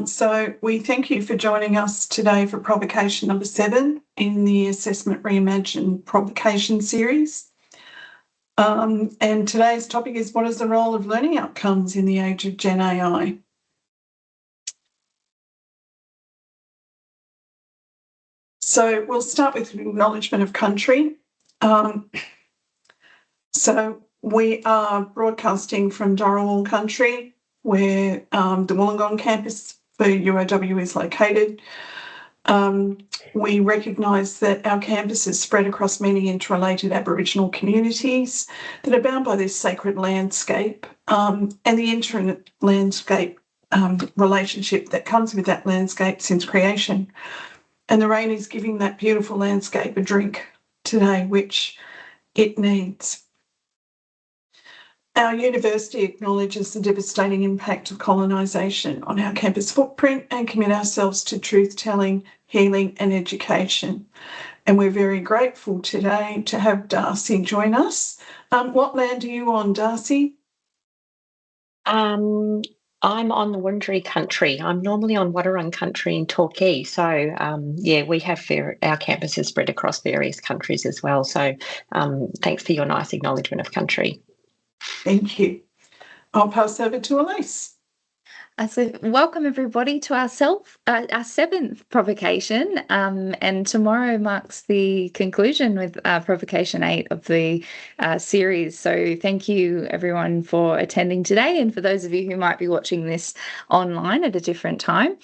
So we thank you for joining us today for Provocation number 7 in the Assessment Reimagined Provocation series. And today's topic is, what is the role of learning outcomes in the age of Gen AI? So we'll start with acknowledgement of country. So we are broadcasting from Darawal country, where the Wollongong campus for UOW is located. We recognise that our campus is spread across many interrelated Aboriginal communities that are bound by this sacred landscape and the inter-landscape relationship that comes with that landscape since creation. And the rain is giving that beautiful landscape a drink today, which it needs. Our university acknowledges the devastating impact of colonisation on our campus footprint and commit ourselves to truth-telling, healing and education. And we're very grateful today to have Darci join us. What land are you on, Darci? I'm on the Wurundjeri country. I'm normally on Wadawurrung country in Torquay. So, we have our campuses spread across various countries as well. So thanks for your nice acknowledgement of country. Thank you. I'll pass over to Elise. So welcome everybody to our 7th provocation, and tomorrow marks the conclusion with provocation 8 of the series. So thank you everyone for attending today, and for those of you who might be watching this online at a different time.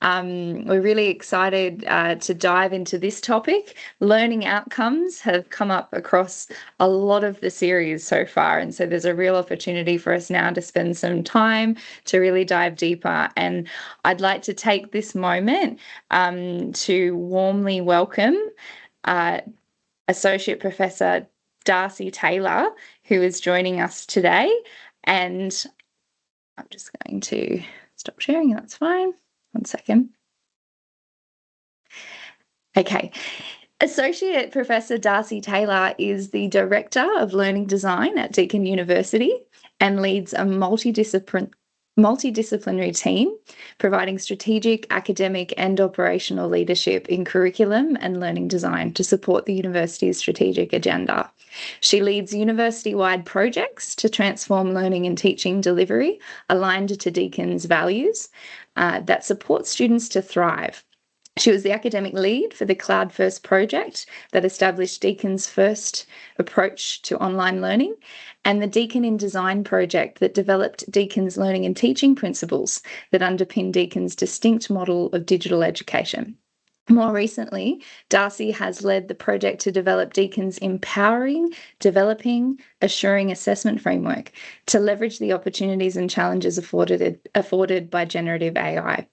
We're really excited to dive into this topic. Learning outcomes have come up across a lot of the series so far, and so there's a real opportunity for us now to spend some time to really dive deeper. And I'd like to take this moment to warmly welcome Associate Professor Darci Taylor, who is joining us today. And I'm just going to stop sharing, that's fine. One second. Okay. Associate Professor Darci Taylor is the Director of Learning Design at Deakin University and leads a multidisciplinary team providing strategic, academic and operational leadership in curriculum and learning design to support the university's strategic agenda. She leads university-wide projects to transform learning and teaching delivery aligned to Deakin's values that support students to thrive. She was the academic lead for the Cloud First project that established Deakin's first approach to online learning, and the Deakin in Design project that developed Deakin's learning and teaching principles that underpin Deakin's distinct model of digital education. More recently, Darci has led the project to develop Deakin's empowering, developing, assuring assessment framework to leverage the opportunities and challenges afforded by generative AI.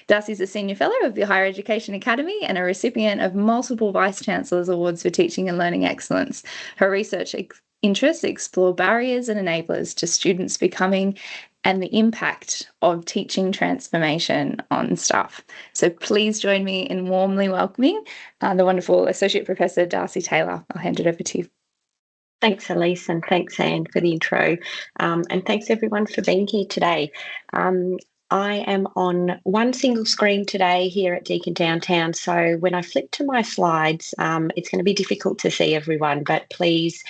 Darci is a Senior Fellow of the Higher Education Academy and a recipient of multiple Vice-Chancellor's Awards for Teaching and Learning Excellence. Her research interests explore barriers and enablers to students becoming and the impact of teaching transformation on staff. So please join me in warmly welcoming the wonderful Associate Professor Darci Taylor. I'll hand it over to you. Thanks, Elise, and thanks, Anne, for the intro. And thanks, everyone, for being here today. I am on one single screen today here at Deakin Downtown, so when I flip to my slides, it's going to be difficult to see everyone, but please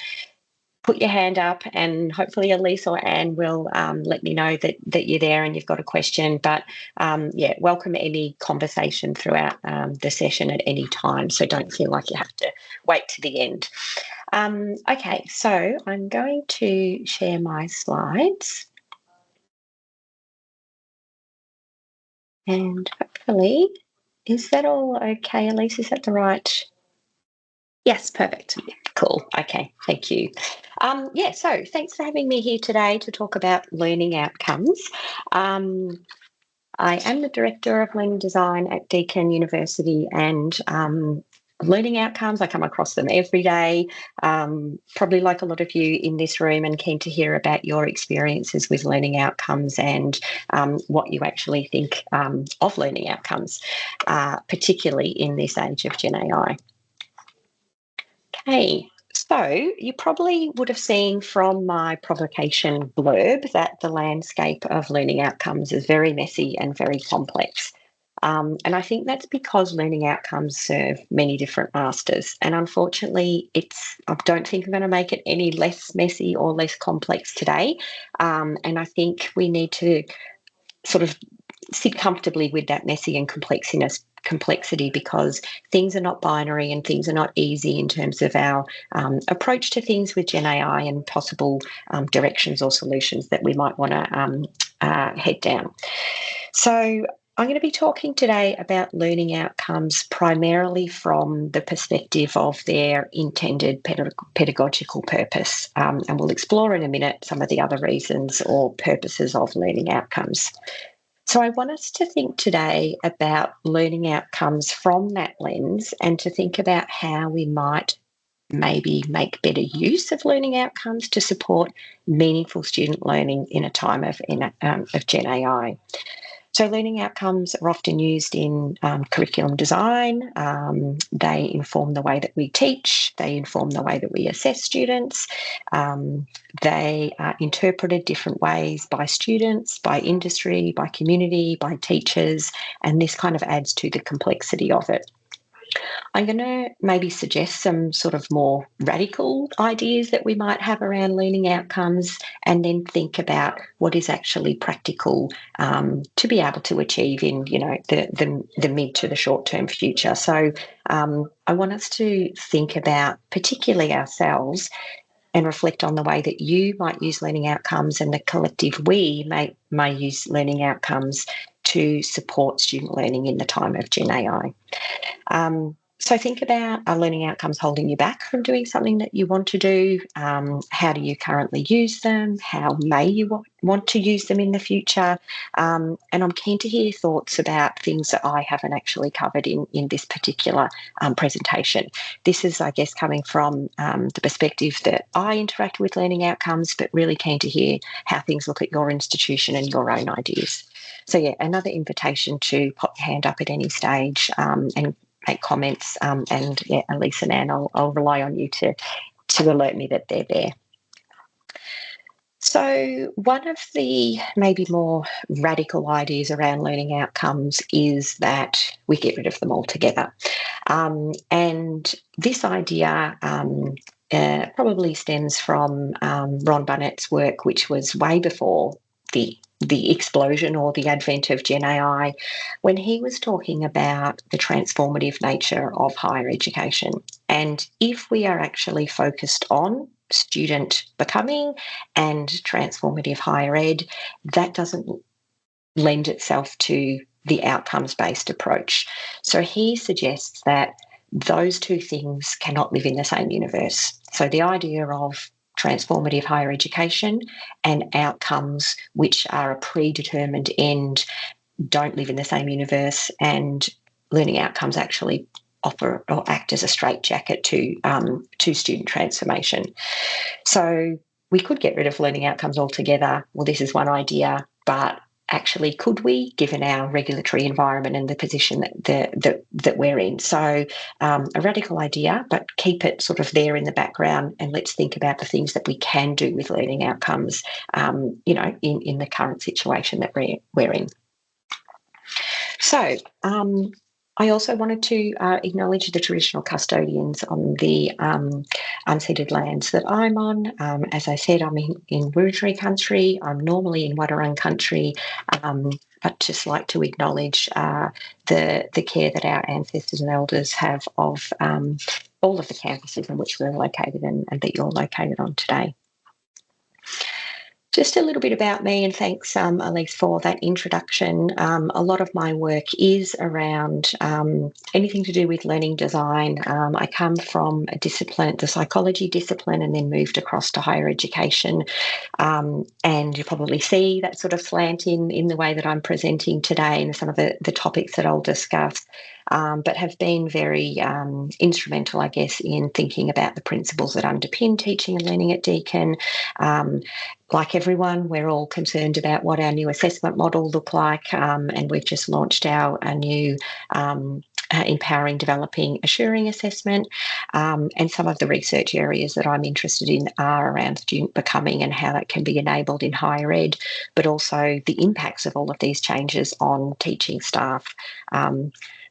put your hand up and hopefully Elise or Anne will let me know that you're there and you've got a question. But welcome any conversation throughout the session at any time, so don't feel like you have to wait to the end. Okay, so I'm going to share my slides. And hopefully, is that all okay, Elise? Is that the right? Yes, perfect. Cool. Okay, thank you. So thanks for having me here today to talk about learning outcomes. I am the Director of Learning Design at Deakin University, and learning outcomes, I come across them every day, probably like a lot of you in this room, and keen to hear about your experiences with learning outcomes and what you actually think of learning outcomes, particularly in this age of Gen AI. Okay, So you probably would have seen from my provocation blurb that the landscape of learning outcomes is very messy and very complex. And I think that's because learning outcomes serve many different masters. And unfortunately, I don't think I'm going to make it any less messy or less complex today. And I think we need to sort of sit comfortably with that messy and complexity, because things are not binary and things are not easy in terms of our approach to things with Gen AI and possible directions or solutions that we might want to head down. So I'm going to be talking today about learning outcomes primarily from the perspective of their intended pedagogical purpose, and we'll explore in a minute some of the other reasons or purposes of learning outcomes. So I want us to think today about learning outcomes from that lens, and to think about how we might maybe make better use of learning outcomes to support meaningful student learning in a time of Gen AI. So learning outcomes are often used in curriculum design. They inform the way that we teach. They inform the way that we assess students. They are interpreted different ways by students, by industry, by community, by teachers, and this kind of adds to the complexity of it. I'm going to maybe suggest some sort of more radical ideas that we might have around learning outcomes, and then think about what is actually practical to be able to achieve in, the mid to the short term future. So I want us to think about, particularly ourselves, and reflect on the way that you might use learning outcomes, and the collective we may use learning outcomes to support student learning in the time of Gen AI. So think about, are learning outcomes holding you back from doing something that you want to do? How do you currently use them? How may you want to use them in the future? And I'm keen to hear your thoughts about things that I haven't actually covered in this particular presentation. This is, I guess, coming from the perspective that I interact with learning outcomes, but really keen to hear how things look at your institution and your own ideas. So yeah, another invitation to pop your hand up at any stage and make comments, and yeah, Elise and Anne, I'll rely on you to alert me that they're there. So one of the maybe more radical ideas around learning outcomes is that we get rid of them altogether. And this idea probably stems from Ron Bunnett's work, which was way before the explosion or the advent of Gen AI, when he was talking about the transformative nature of higher education. And if we are actually focused on student becoming and transformative higher ed, that doesn't lend itself to the outcomes-based approach. So he suggests that those two things cannot live in the same universe. So the idea of transformative higher education and outcomes which are a predetermined end don't live in the same universe, and learning outcomes actually offer or act as a straitjacket to student transformation. So we could get rid of learning outcomes altogether. Well, this is one idea, but actually, could we, given our regulatory environment and the position that we're in? So a radical idea, but keep it sort of there in the background, and let's think about the things that we can do with learning outcomes, in the current situation that we're in. So I also wanted to acknowledge the traditional custodians on the unceded lands that I'm on. As I said, I'm in Wiradjuri country. I'm normally in Wadawurrung country, but just like to acknowledge the care that our ancestors and elders have of all of the campuses in which we're located and that you're located on today. Just a little bit about me, and thanks, Elise, for that introduction. A lot of my work is around anything to do with learning design. I come from a discipline, the psychology discipline, and then moved across to higher education. And you probably see that sort of slant in the way that I'm presenting today and some of the topics that I'll discuss. But have been very instrumental, I guess, in thinking about the principles that underpin teaching and learning at Deakin. Like everyone, we're all concerned about what our new assessment model look like, and we've just launched our new empowering, developing, assuring assessment. And some of the research areas that I'm interested in are around student becoming and how that can be enabled in higher ed, but also the impacts of all of these changes on teaching staff.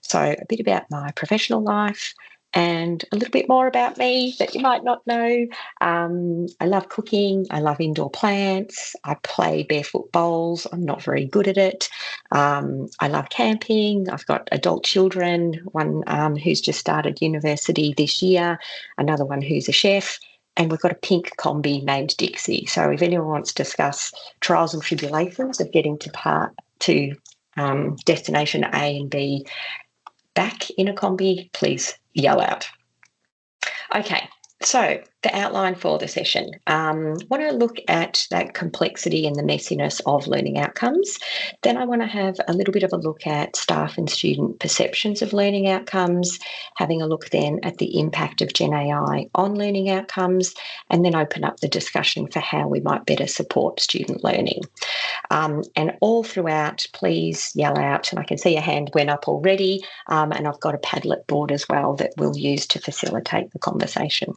So a bit about my professional life and a little bit more about me that you might not know. I love cooking. I love indoor plants. I play barefoot bowls. I'm not very good at it. I love camping. I've got adult children, one who's just started university this year, another one who's a chef, and we've got a pink combi named Dixie. So if anyone wants to discuss trials and tribulations of getting to destination A and B back in a combi, please yell out. Okay, so the outline for the session. I want to look at that complexity and the messiness of learning outcomes. Then I want to have a little bit of a look at staff and student perceptions of learning outcomes, having a look then at the impact of Gen AI on learning outcomes, and then open up the discussion for how we might better support student learning. And all throughout, please yell out, and I can see a hand went up already, and I've got a Padlet board as well that we'll use to facilitate the conversation.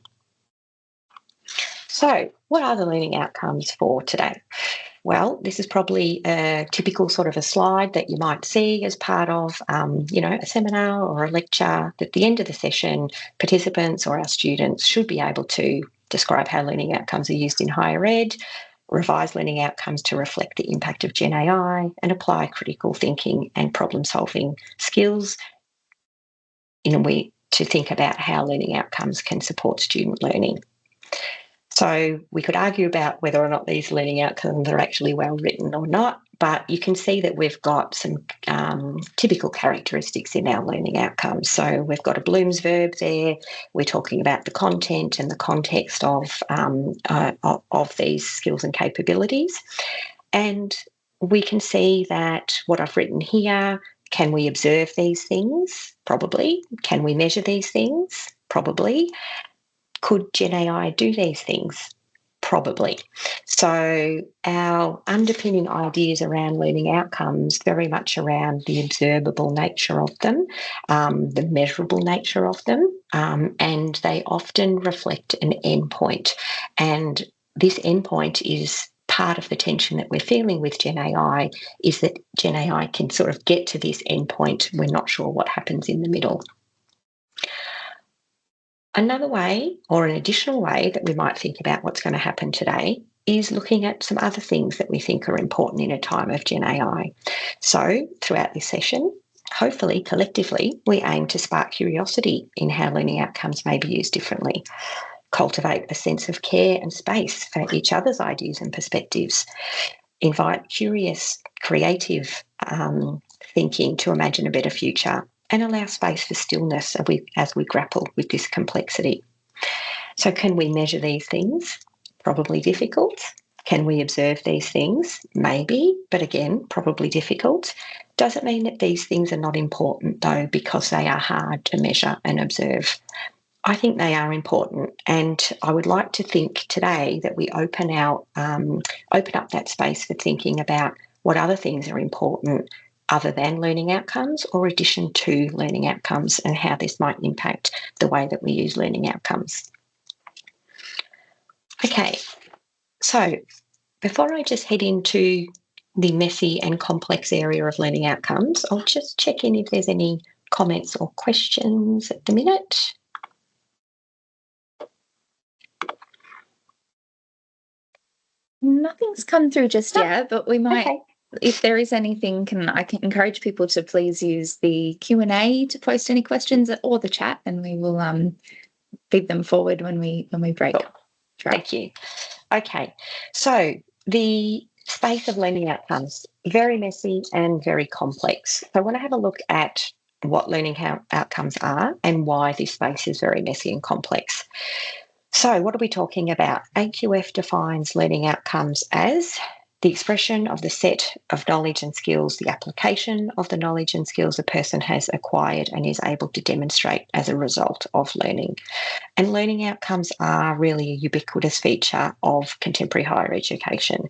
So what are the learning outcomes for today? Well, this is probably a typical sort of a slide that you might see as part of, a seminar or a lecture. At the end of the session, participants or our students should be able to describe how learning outcomes are used in higher ed, revise learning outcomes to reflect the impact of Gen AI, and apply critical thinking and problem-solving skills in a way to think about how learning outcomes can support student learning. So we could argue about whether or not these learning outcomes are actually well written or not, but you can see that we've got some typical characteristics in our learning outcomes. So we've got a Bloom's verb there. We're talking about the content and the context of these skills and capabilities. And we can see that what I've written here, can we observe these things? Probably. Can we measure these things? Probably. Could Gen AI do these things? Probably. So our underpinning ideas around learning outcomes very much around the observable nature of them, the measurable nature of them, and they often reflect an endpoint. And this endpoint is part of the tension that we're feeling with Gen AI, is that Gen AI can sort of get to this endpoint. We're not sure what happens in the middle. Another way, or an additional way, that we might think about what's going to happen today is looking at some other things that we think are important in a time of Gen AI. So throughout this session, hopefully collectively, we aim to spark curiosity in how learning outcomes may be used differently, cultivate a sense of care and space for each other's ideas and perspectives, invite curious, creative thinking to imagine a better future, and allow space for stillness as we grapple with this complexity. So can we measure these things? Probably difficult. Can we observe these things? Maybe, but again, probably difficult. Does it mean that these things are not important, though, because they are hard to measure and observe? I think they are important, and I would like to think today that we open up that space for thinking about what other things are important other than learning outcomes or addition to learning outcomes, and how this might impact the way that we use learning outcomes. Okay, so before I just head into the messy and complex area of learning outcomes, I'll just check in if there's any comments or questions at the minute. Nothing's come through just yet, but we might, Okay. if there is anything, I can encourage people to please use the Q&A to post any questions, or the chat, and we will feed them forward when we break. Cool. Thank you. Okay, so the space of learning outcomes, very messy and very complex. So I want to have a look at what learning outcomes are and why this space is very messy and complex. So what are we talking about? AQF defines learning outcomes as the expression of the set of knowledge and skills, the application of the knowledge and skills a person has acquired and is able to demonstrate as a result of learning. And learning outcomes are really a ubiquitous feature of contemporary higher education.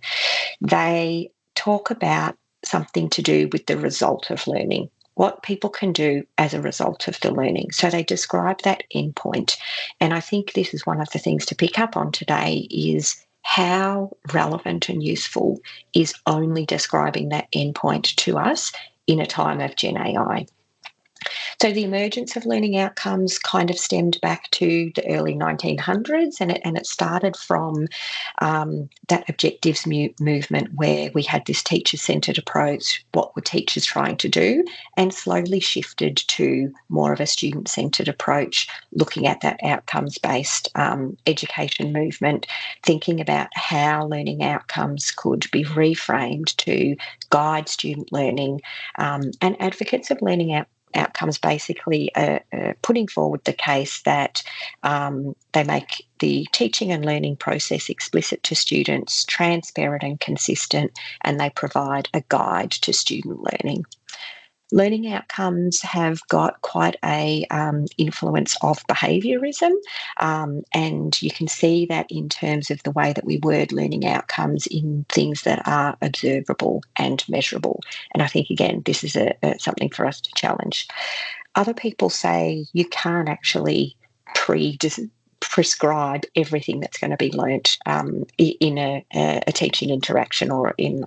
They talk about something to do with the result of learning. what people can do as a result of the learning. So they describe that endpoint. And I think this is one of the things to pick up on today is how relevant and useful is only describing that endpoint to us in a time of Gen AI. So the emergence of learning outcomes kind of stemmed back to the early 1900s, and it started from that objectives movement where we had this teacher-centred approach, what were teachers trying to do, and slowly shifted to more of a student-centred approach, looking at that outcomes-based education movement, thinking about how learning outcomes could be reframed to guide student learning, and advocates of learning outcomes basically putting forward the case that they make the teaching and learning process explicit to students, transparent and consistent, and they provide a guide to student learning. Learning outcomes have got quite a influence of behaviourism, and you can see that in terms of the way that we word learning outcomes in things that are observable and measurable. And I think, again, this is something for us to challenge. Other people say you can't actually prescribe everything that's going to be learnt in a teaching interaction or in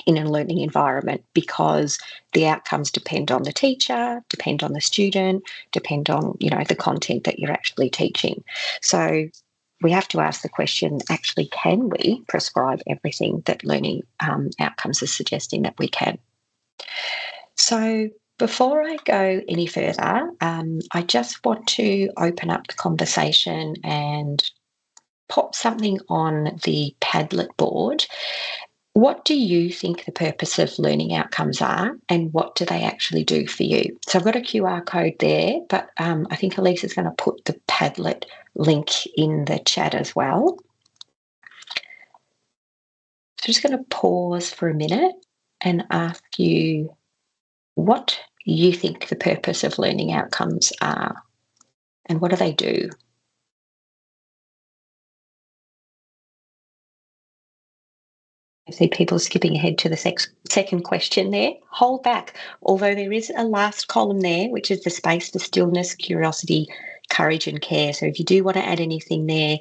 a learning environment, because the outcomes depend on the teacher, depend on the student, depend on, the content that you're actually teaching. So we have to ask the question, actually, can we prescribe everything that learning outcomes is suggesting that we can? So before I go any further, I just want to open up the conversation and pop something on the Padlet board. What do you think the purpose of learning outcomes are, and what do they actually do for you? So I've got a QR code there, but I think Elise is going to put the Padlet link in the chat as well. So I'm just going to pause for a minute and ask you what you think the purpose of learning outcomes are, and what do they do? I see people skipping ahead to the second question there. Hold back, although there is a last column there, which is the space for stillness, curiosity, courage and care. So if you do want to add anything there,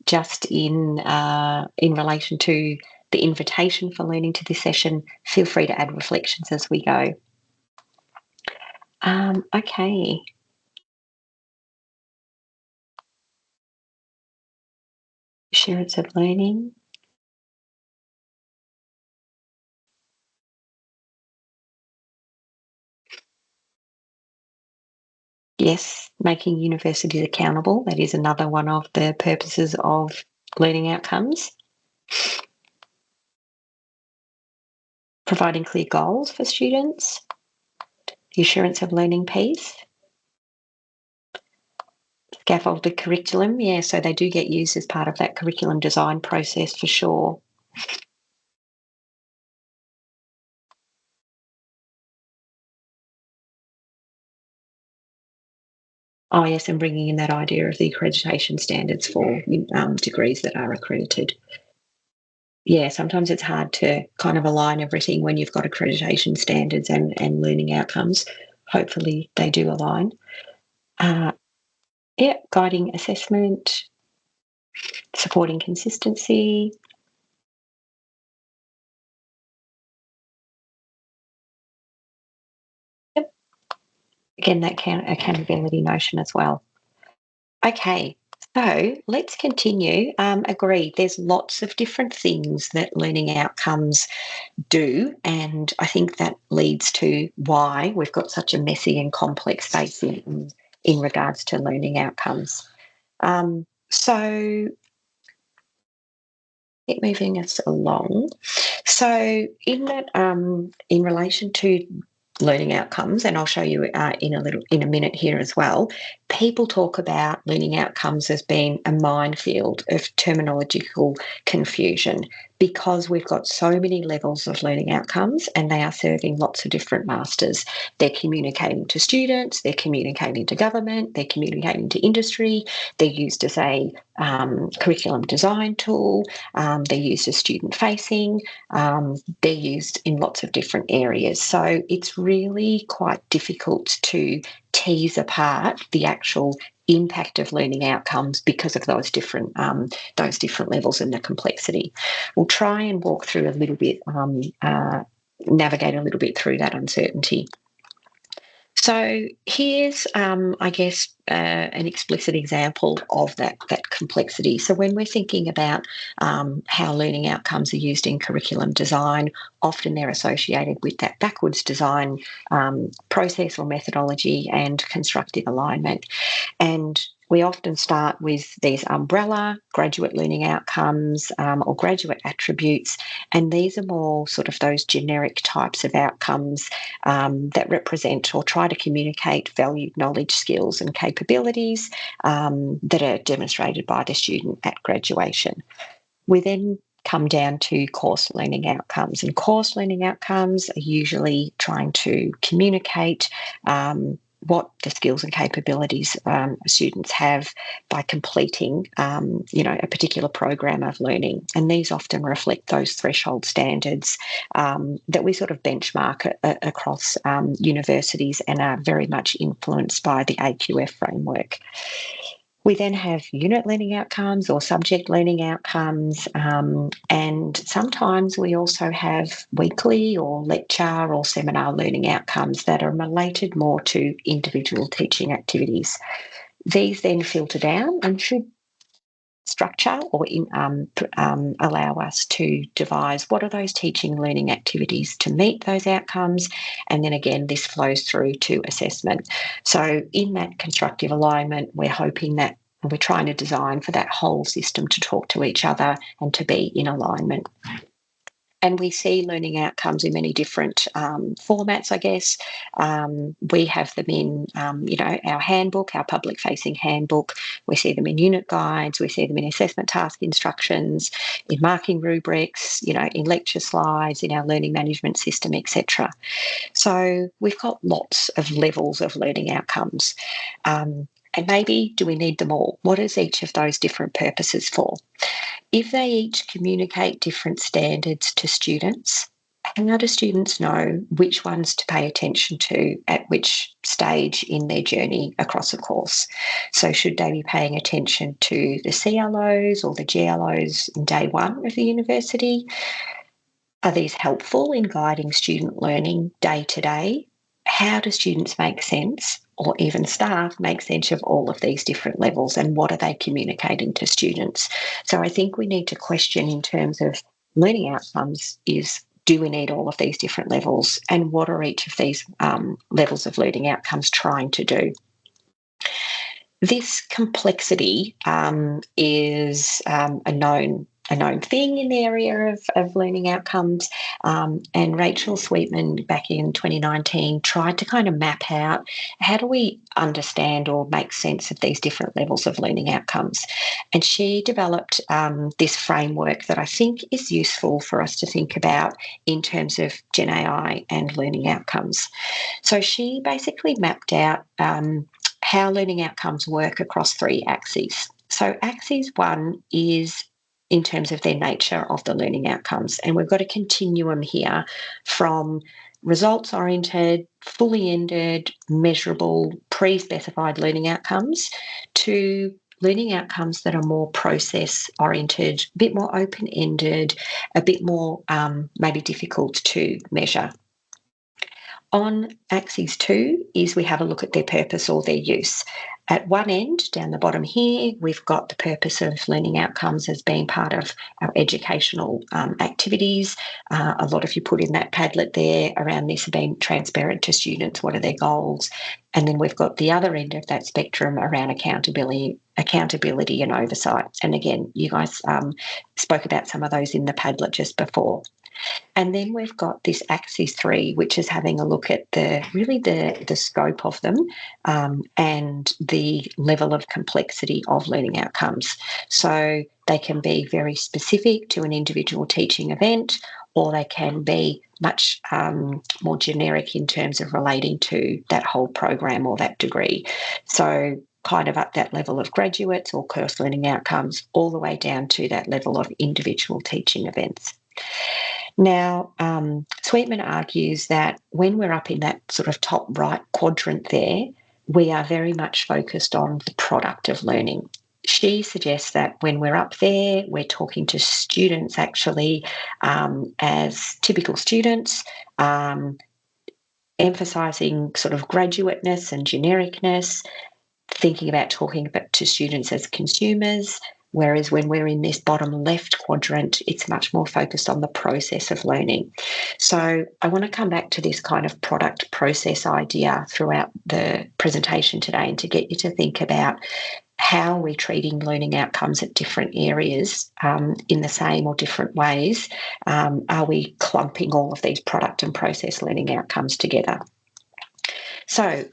just in relation to the invitation for learning to this session, feel free to add reflections as we go. Okay. Assurance of learning. Yes, making universities accountable. That is another one of the purposes of learning outcomes. Providing clear goals for students. The assurance of learning piece. Scaffolded curriculum, yeah, so they do get used as part of that curriculum design process for sure. Oh, yes, and bringing in that idea of the accreditation standards for degrees that are accredited. Yeah, sometimes it's hard to kind of align everything when you've got accreditation standards and learning outcomes. Hopefully they do align. Yeah, guiding assessment, supporting consistency. Yep. Again, that accountability notion as well. Okay, so let's continue. Agreed, there's lots of different things that learning outcomes do, and I think that leads to why we've got such a messy and complex space in regards to learning outcomes. So keep moving us along. So in that, in relation to learning outcomes, and I'll show you in a minute here as well, people talk about learning outcomes as being a minefield of terminological confusion. because we've got so many levels of learning outcomes and they are serving lots of different masters. They're communicating to students, they're communicating to government, they're communicating to industry, they're used as a curriculum design tool, they're used as student-facing, they're used in lots of different areas. So it's really quite difficult to tease apart the actual impact of learning outcomes because of those different levels and the complexity. We'll try and walk through a little bit, navigate a little bit through that uncertainty. So here's, I guess, an explicit example of that complexity. So when we're thinking about how learning outcomes are used in curriculum design, often they're associated with that backwards design process or methodology and constructive alignment. And we often start with these umbrella graduate learning outcomes or graduate attributes, and these are more sort of those generic types of outcomes that represent or try to communicate valued knowledge, skills and capabilities that are demonstrated by the student at graduation. We then come down to course learning outcomes, and course learning outcomes are usually trying to communicate what the skills and capabilities students have by completing, a particular program of learning. And these often reflect those threshold standards that we sort of benchmark across universities and are very much influenced by the AQF framework. We then have unit learning outcomes or subject learning outcomes, and sometimes we also have weekly or lecture or seminar learning outcomes that are related more to individual teaching activities. These then filter down and should structure or allow us to devise what are those teaching learning activities to meet those outcomes, and then again this flows through to assessment. So in that constructive alignment, we're hoping that we're trying to design for that whole system to talk to each other and to be in alignment. And we see learning outcomes in many different formats, I guess. We have them in, our handbook, our public-facing handbook. We see them in unit guides. We see them in assessment task instructions, in marking rubrics, in lecture slides, in our learning management system, etc. So we've got lots of levels of learning outcomes. And maybe do we need them all? What is each of those different purposes for? If they each communicate different standards to students, how do students know which ones to pay attention to at which stage in their journey across a course? So should they be paying attention to the CLOs or the GLOs in day one of the university? Are these helpful in guiding student learning day to day? How do students make sense, or even staff make sense of all of these different levels, and what are they communicating to students? So I think we need to question in terms of learning outcomes is, do we need all of these different levels, and what are each of these levels of learning outcomes trying to do? This complexity is a known thing in the area of learning outcomes. And Rachel Sweetman back in 2019 tried to kind of map out how do we understand or make sense of these different levels of learning outcomes. And she developed this framework that I think is useful for us to think about in terms of Gen AI and learning outcomes. So she basically mapped out how learning outcomes work across 3 axes. So axis 1 is in terms of their nature of the learning outcomes. And we've got a continuum here from results-oriented, fully ended, measurable, pre-specified learning outcomes to learning outcomes that are more process-oriented, a bit more open-ended, a bit more maybe difficult to measure. On axis 2 is we have a look at their purpose or their use. At one end, down the bottom here, we've got the purpose of learning outcomes as being part of our educational activities. A lot of you put in that Padlet there around this being transparent to students, what are their goals. And then we've got the other end of that spectrum around accountability and oversight. And again, you guys spoke about some of those in the Padlet just before. And then we've got this axis 3, which is having a look at the scope of them and the level of complexity of learning outcomes. So they can be very specific to an individual teaching event, or they can be much more generic in terms of relating to that whole program or that degree. So kind of at that level of graduates or course learning outcomes, all the way down to that level of individual teaching events. Now, Sweetman argues that when we're up in that sort of top right quadrant there, we are very much focused on the product of learning. She suggests that when we're up there, we're talking to students actually as typical students, emphasising sort of graduateness and genericness, thinking about talking about to students as consumers, whereas when we're in this bottom left quadrant, it's much more focused on the process of learning. So I want to come back to this kind of product process idea throughout the presentation today, and to get you to think about how we're treating learning outcomes at different areas in the same or different ways. Are we clumping all of these product and process learning outcomes together? So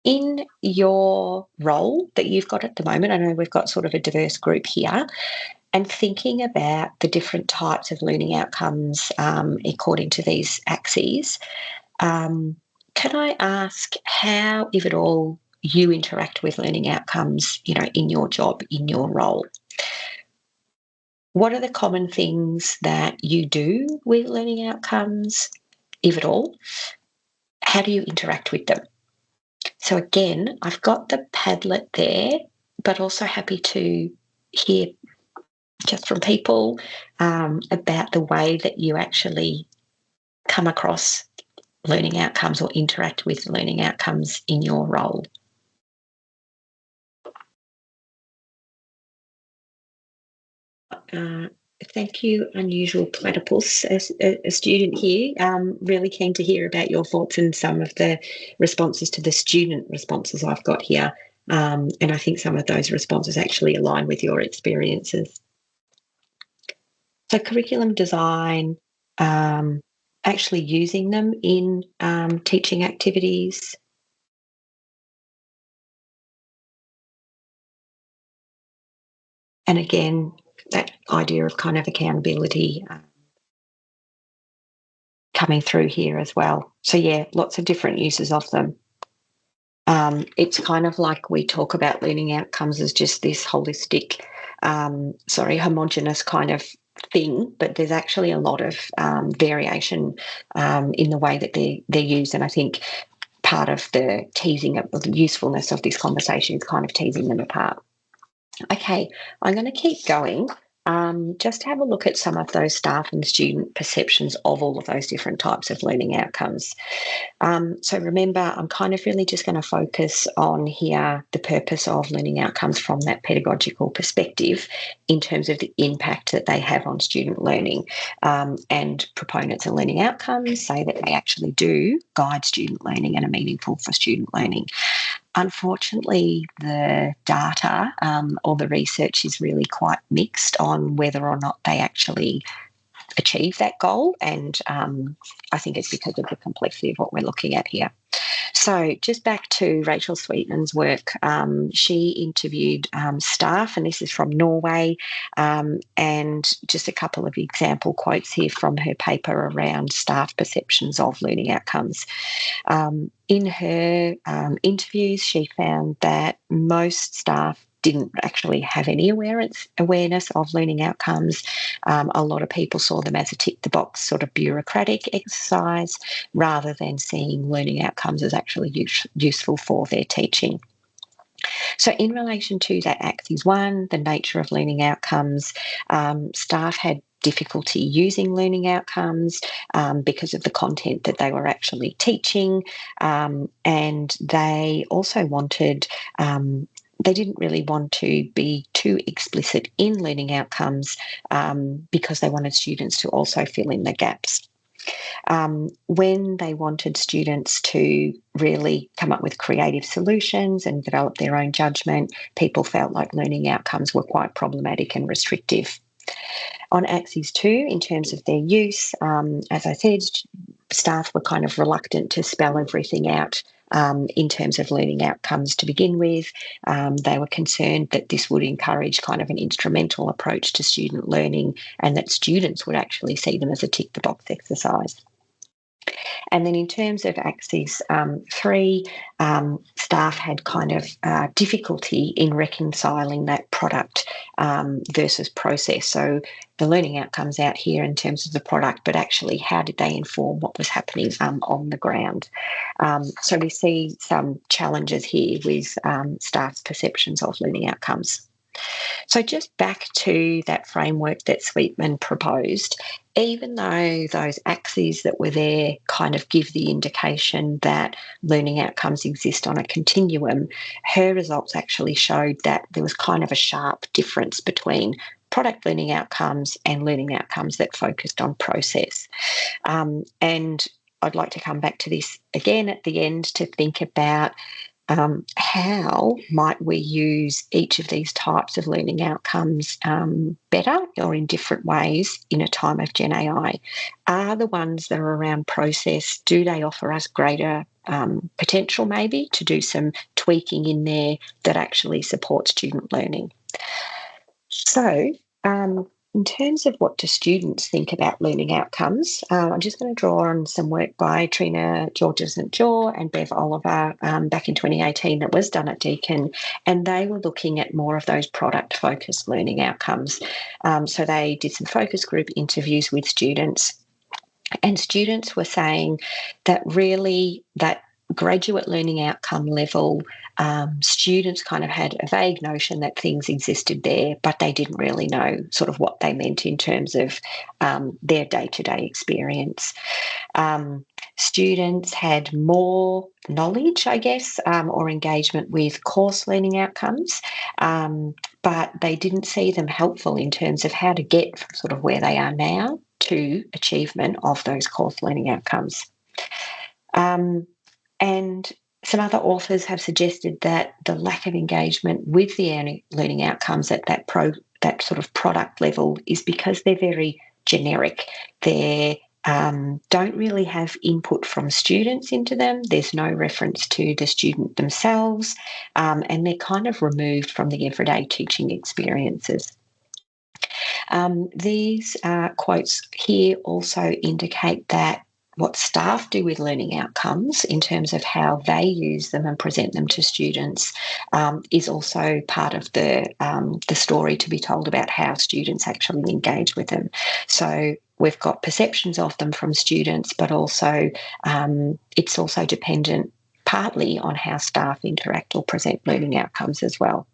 in your role that you've got at the moment, I know we've got sort of a diverse group here, and thinking about the different types of learning outcomes according to these axes, can I ask how, if at all, you interact with learning outcomes, in your job, in your role? What are the common things that you do with learning outcomes, if at all? How do you interact with them? So again, I've got the Padlet there, but also happy to hear just from people about the way that you actually come across learning outcomes or interact with learning outcomes in your role. Thank you, Unusual Platypus, as a student here. Really keen to hear about your thoughts and some of the responses to the student responses I've got here. And I think some of those responses actually align with your experiences. So curriculum design, actually using them in teaching activities. And again, that idea of kind of accountability coming through here as well. So yeah, lots of different uses of them. It's kind of like we talk about learning outcomes as just this holistic, homogenous kind of thing, but there's actually a lot of variation in the way that they're used. And I think part of the teasing of the usefulness of this conversation is kind of teasing them apart. Okay, I'm going to keep going. Just have a look at some of those staff and student perceptions of all of those different types of learning outcomes. So remember, I'm kind of really just going to focus on here the purpose of learning outcomes from that pedagogical perspective in terms of the impact that they have on student learning. And proponents of learning outcomes say that they actually do guide student learning and are meaningful for student learning. Unfortunately, the data or the research is really quite mixed on whether or not they actually achieve that goal, and I think it's because of the complexity of what we're looking at here. So just back to Rachel Sweetman's work, she interviewed staff, and this is from Norway, and just a couple of example quotes here from her paper around staff perceptions of learning outcomes. In her interviews, she found that most staff didn't actually have any awareness of learning outcomes. A lot of people saw them as a tick-the-box sort of bureaucratic exercise rather than seeing learning outcomes as actually useful for their teaching. So in relation to that Axis 1, the nature of learning outcomes, staff had difficulty using learning outcomes because of the content that they were actually teaching, and they also wanted they didn't really want to be too explicit in learning outcomes because they wanted students to also fill in the gaps. When they wanted students to really come up with creative solutions and develop their own judgment, people felt like learning outcomes were quite problematic and restrictive. On Axes 2, in terms of their use, as I said, staff were kind of reluctant to spell everything out in terms of learning outcomes to begin with. They were concerned that this would encourage kind of an instrumental approach to student learning and that students would actually see them as a tick-the-box exercise. And then in terms of Axis 3, staff had kind of difficulty in reconciling that product versus process. So the learning outcomes out here in terms of the product, but actually how did they inform what was happening on the ground? So we see some challenges here with staff's perceptions of learning outcomes. So just back to that framework that Sweetman proposed, even though those axes that were there kind of give the indication that learning outcomes exist on a continuum, her results actually showed that there was kind of a sharp difference between product learning outcomes and learning outcomes that focused on process. And I'd like to come back to this again at the end to think about how might we use each of these types of learning outcomes better or in different ways in a time of Gen AI? Are the ones that are around process, do they offer us greater potential maybe to do some tweaking in there that actually supports student learning? So in terms of what do students think about learning outcomes, I'm just going to draw on some work by Trina Georgia-St-Jaw and Bev Oliver back in 2018 that was done at Deakin, and they were looking at more of those product-focused learning outcomes. So they did some focus group interviews with students, and students were saying that really that graduate learning outcome level, students kind of had a vague notion that things existed there, but they didn't really know sort of what they meant in terms of their day-to-day experience. Students had more knowledge, I guess, or engagement with course learning outcomes, but they didn't see them helpful in terms of how to get from sort of where they are now to achievement of those course learning outcomes. And some other authors have suggested that the lack of engagement with the learning outcomes at that sort of product level is because they're very generic. They don't really have input from students into them. There's no reference to the student themselves, and they're kind of removed from the everyday teaching experiences. These quotes here also indicate that what staff do with learning outcomes in terms of how they use them and present them to students is also part of the story to be told about how students actually engage with them. So we've got perceptions of them from students, but also it's also dependent partly on how staff interact or present learning outcomes as well.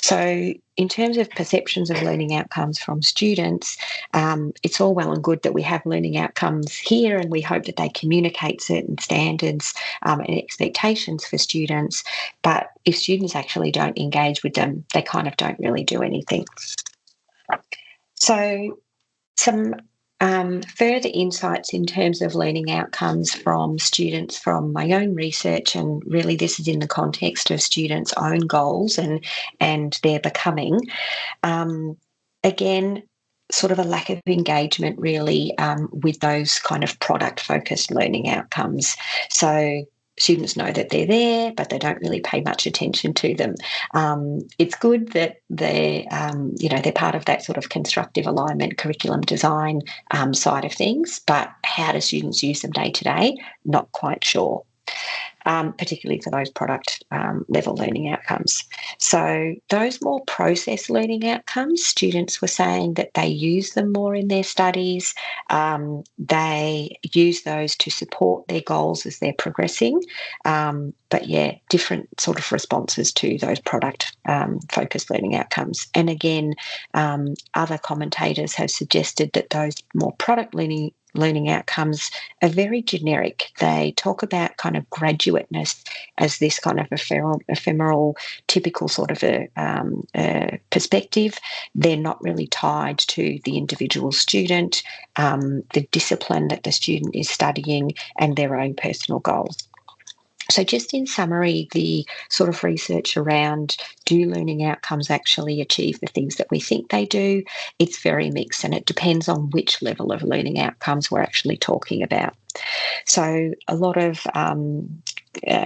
So in terms of perceptions of learning outcomes from students, it's all well and good that we have learning outcomes here and we hope that they communicate certain standards and expectations for students. But if students actually don't engage with them, they kind of don't really do anything. So some further insights in terms of learning outcomes from students from my own research, and really this is in the context of students' own goals and their becoming. Again, sort of a lack of engagement really with those kind of product-focused learning outcomes. So students know that they're there, but they don't really pay much attention to them. It's good that they're part of that sort of constructive alignment, curriculum design side of things, but how do students use them day to day? Not quite sure. Particularly for those product level learning outcomes. So those more process learning outcomes, students were saying that they use them more in their studies. They use those to support their goals as they're progressing. But yeah, different sort of responses to those product focused learning outcomes. And again, other commentators have suggested that those more product learning outcomes are very generic. They talk about kind of graduateness as this kind of ephemeral typical sort of a perspective. They're not really tied to the individual student, the discipline that the student is studying, and their own personal goals. So just in summary, the sort of research around do learning outcomes actually achieve the things that we think they do, it's very mixed, and it depends on which level of learning outcomes we're actually talking about. So a lot of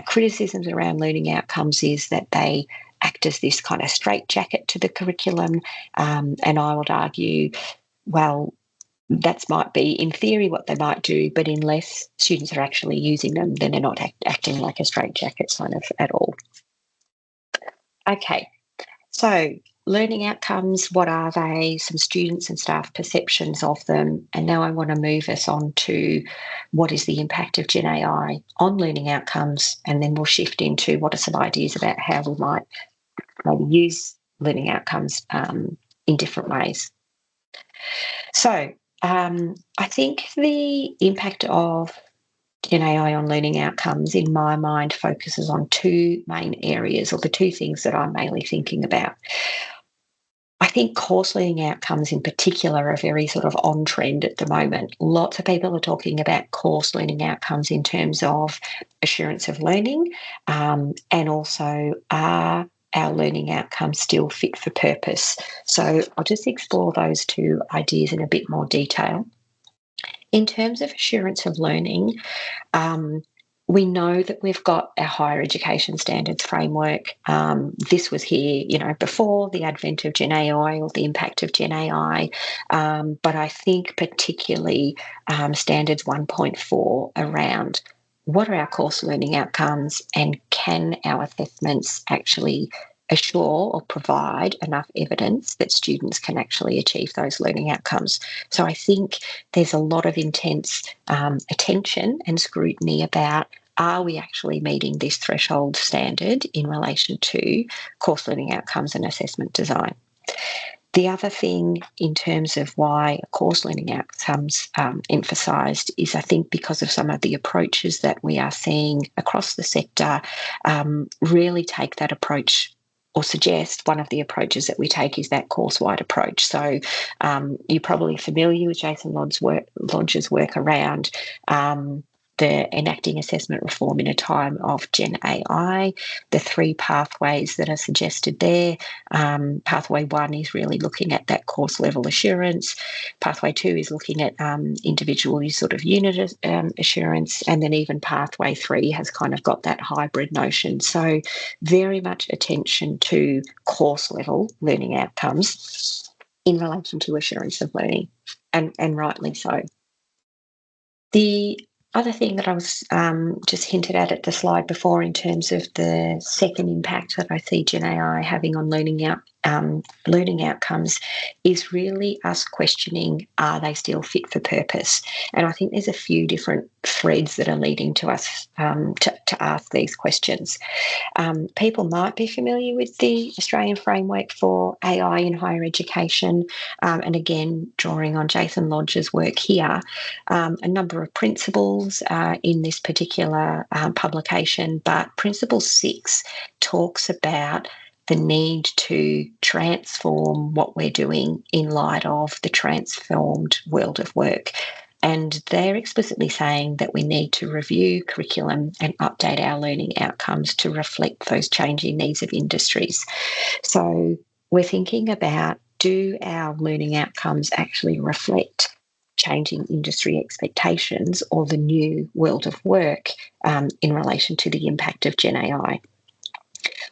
criticisms around learning outcomes is that they act as this kind of straitjacket to the curriculum, and I would argue, well, that might be in theory what they might do, but unless students are actually using them, then they're not acting like a straitjacket kind of at all. Okay, so learning outcomes, what are they? Some students and staff perceptions of them. And now I want to move us on to what is the impact of Gen AI on learning outcomes, and then we'll shift into what are some ideas about how we might maybe use learning outcomes in different ways. So I think the impact of Gen AI on learning outcomes, in my mind, focuses on two main areas, or the two things that I'm mainly thinking about. I think course learning outcomes in particular are very sort of on trend at the moment. Lots of people are talking about course learning outcomes in terms of assurance of learning, and also are our learning outcomes still fit for purpose? So I'll just explore those two ideas in a bit more detail. In terms of assurance of learning, we know that we've got our higher education standards framework. This was here, before the advent of Gen AI or the impact of Gen AI. But I think particularly standards 1.4 around what are our course learning outcomes, and can our assessments actually assure or provide enough evidence that students can actually achieve those learning outcomes. So I think there's a lot of intense attention and scrutiny about, are we actually meeting this threshold standard in relation to course learning outcomes and assessment design? The other thing in terms of why course learning outcomes emphasised is, I think, because of some of the approaches that we are seeing across the sector really take that approach, or suggest one of the approaches that we take is that course-wide approach. So you're probably familiar with Jason Lodge's work around the enacting assessment reform in a time of Gen AI, the three pathways that are suggested there. Pathway 1 is really looking at that course level assurance. Pathway 2 is looking at individual sort of unit assurance. And then even pathway 3 has kind of got that hybrid notion. So very much attention to course level learning outcomes in relation to assurance of learning, and rightly so. The other thing that I was just hinted at the slide before, in terms of the second impact that I see Gen AI having on learning outcomes, is really us questioning, are they still fit for purpose? And I think there's a few different threads that are leading to us to ask these questions. People might be familiar with the Australian framework for AI in higher education, and again, drawing on Jason Lodge's work here, a number of principles in this particular publication, but Principle 6 talks about the need to transform what we're doing in light of the transformed world of work. And they're explicitly saying that we need to review curriculum and update our learning outcomes to reflect those changing needs of industries. So we're thinking about, do our learning outcomes actually reflect changing industry expectations or the new world of work in relation to the impact of Gen AI?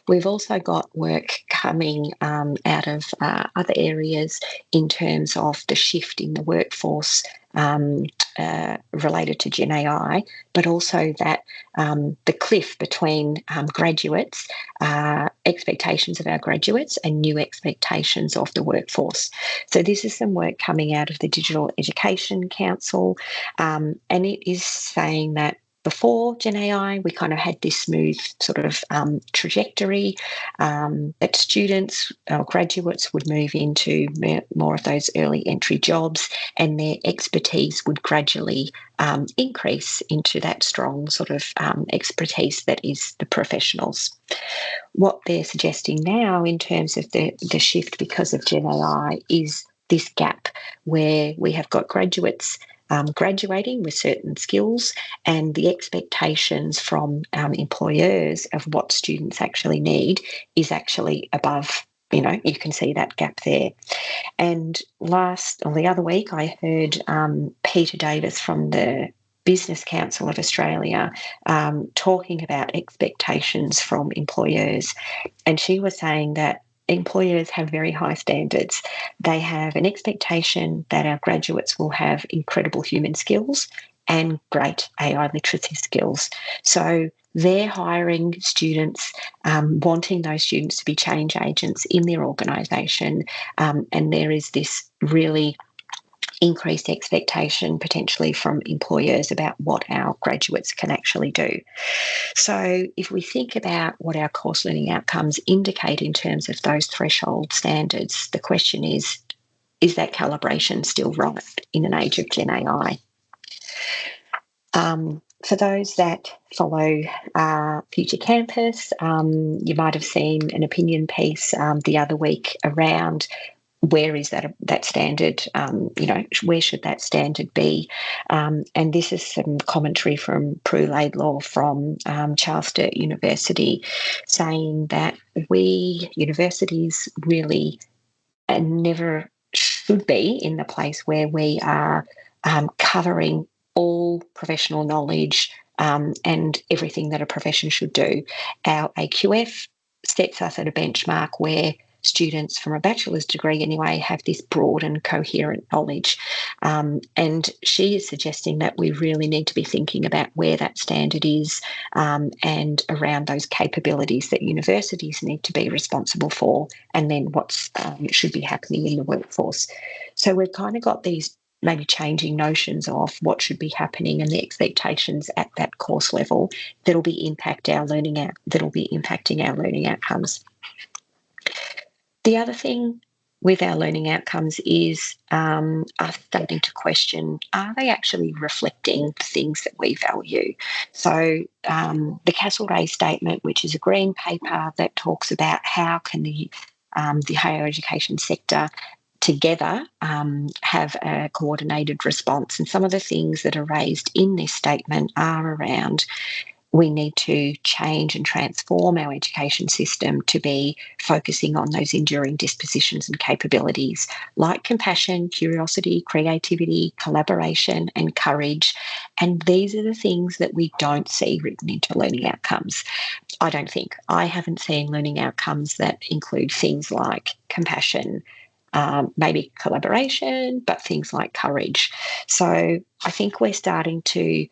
We've also got work coming out of other areas in terms of the shift in the workforce related to Gen AI, but also that the cliff between graduates, expectations of our graduates, and new expectations of the workforce. So this is some work coming out of the Digital Education Council, and it is saying that before Gen AI, we kind of had this smooth sort of trajectory that students or graduates would move into more of those early entry jobs, and their expertise would gradually increase into that strong sort of expertise that is the professionals. What they're suggesting now in terms of the shift because of Gen AI is this gap where we have got graduates graduating with certain skills, and the expectations from employers of what students actually need is actually above. You can see that gap there. And the other week, I heard Peter Davis from the Business Council of Australia talking about expectations from employers. And she was saying that employers have very high standards. They have an expectation that our graduates will have incredible human skills and great AI literacy skills. So they're hiring students, wanting those students to be change agents in their organisation, and there is this really increased expectation potentially from employers about what our graduates can actually do. So if we think about what our course learning outcomes indicate in terms of those threshold standards, the question is that calibration still right in an age of Gen AI? For those that follow Future Campus, you might have seen an opinion piece the other week around where is that standard, where should that standard be? And this is some commentary from Prue Laidlaw from Charles Sturt University, saying that we universities really never should be in the place where we are covering all professional knowledge and everything that a profession should do. Our AQF sets us at a benchmark where students from a bachelor's degree anyway have this broad and coherent knowledge. And she is suggesting that we really need to be thinking about where that standard is and around those capabilities that universities need to be responsible for, and then what should be happening in the workforce. So we've kind of got these maybe changing notions of what should be happening and the expectations at that course level that'll be impacting our learning outcomes. The other thing with our learning outcomes is us starting to question, are they actually reflecting the things that we value? So the Castlereagh Statement, which is a green paper that talks about how can the higher education sector together have a coordinated response. And some of the things that are raised in this statement are around we need to change and transform our education system to be focusing on those enduring dispositions and capabilities like compassion, curiosity, creativity, collaboration, and courage. And these are the things that we don't see written into learning outcomes. I haven't seen learning outcomes that include things like compassion, maybe collaboration, but things like courage. So I think we're starting to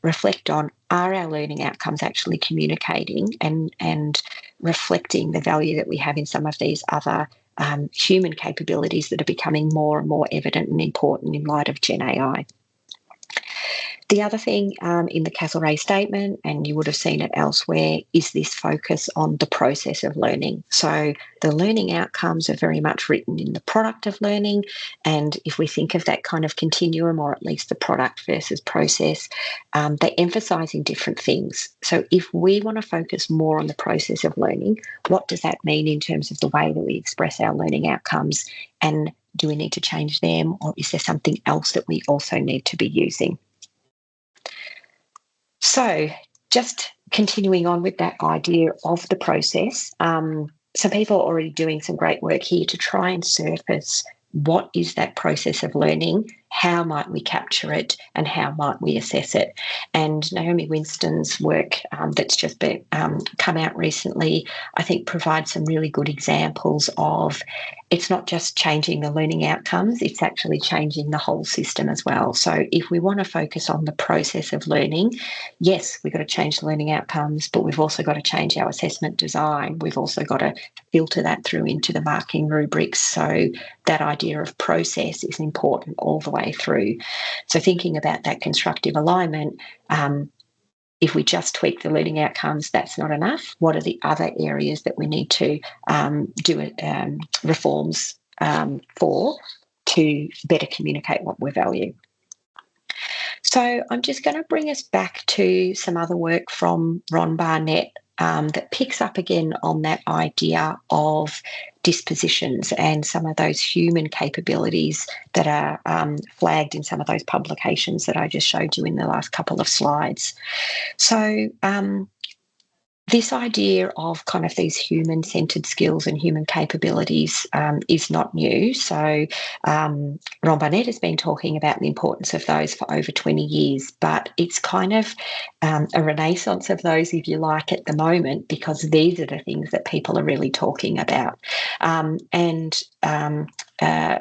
reflect on, are our learning outcomes actually communicating and reflecting the value that we have in some of these other human capabilities that are becoming more and more evident and important in light of Gen AI. The other thing in the Castlereagh Statement, and you would have seen it elsewhere, is this focus on the process of learning. So the learning outcomes are very much written in the product of learning. And if we think of that kind of continuum, or at least the product versus process, they're emphasising different things. So if we want to focus more on the process of learning, what does that mean in terms of the way that we express our learning outcomes? And do we need to change them, or is there something else that we also need to be using? So just continuing on with that idea of the process, some people are already doing some great work here to try and surface what is that process of learning, how might we capture it, and how might we assess it. And Naomi Winston's work that's just been come out recently, I think provides some really good examples of it's not just changing the learning outcomes, it's actually changing the whole system as well. So if we want to focus on the process of learning, yes, we've got to change the learning outcomes, but we've also got to change our assessment design. We've also got to filter that through into the marking rubrics. So that idea of process is important all the way through. So thinking about that constructive alignment, if we just tweak the learning outcomes, that's not enough. What are the other areas that we need to do reforms for to better communicate what we value? So I'm just going to bring us back to some other work from Ron Barnett that picks up again on that idea of dispositions and some of those human capabilities that are flagged in some of those publications that I just showed you in the last couple of slides. So this idea of kind of these human-centred skills and human capabilities is not new. So Ron Barnett has been talking about the importance of those for over 20 years, but it's kind of a renaissance of those, if you like, at the moment, because these are the things that people are really talking about.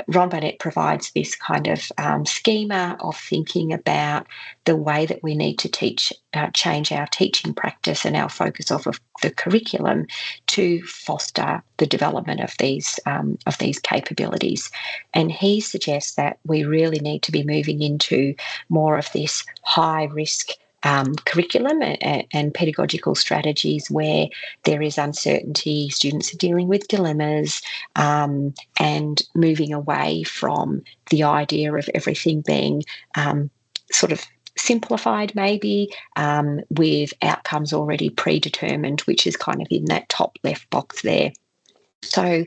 Ron Barnett provides this kind of schema of thinking about the way that we need to change our teaching practice and our focus off of the curriculum to foster the development of these capabilities. And he suggests that we really need to be moving into more of this high risk curriculum and pedagogical strategies where there is uncertainty, students are dealing with dilemmas, and moving away from the idea of everything being sort of simplified maybe with outcomes already predetermined, which is kind of in that top left box there. So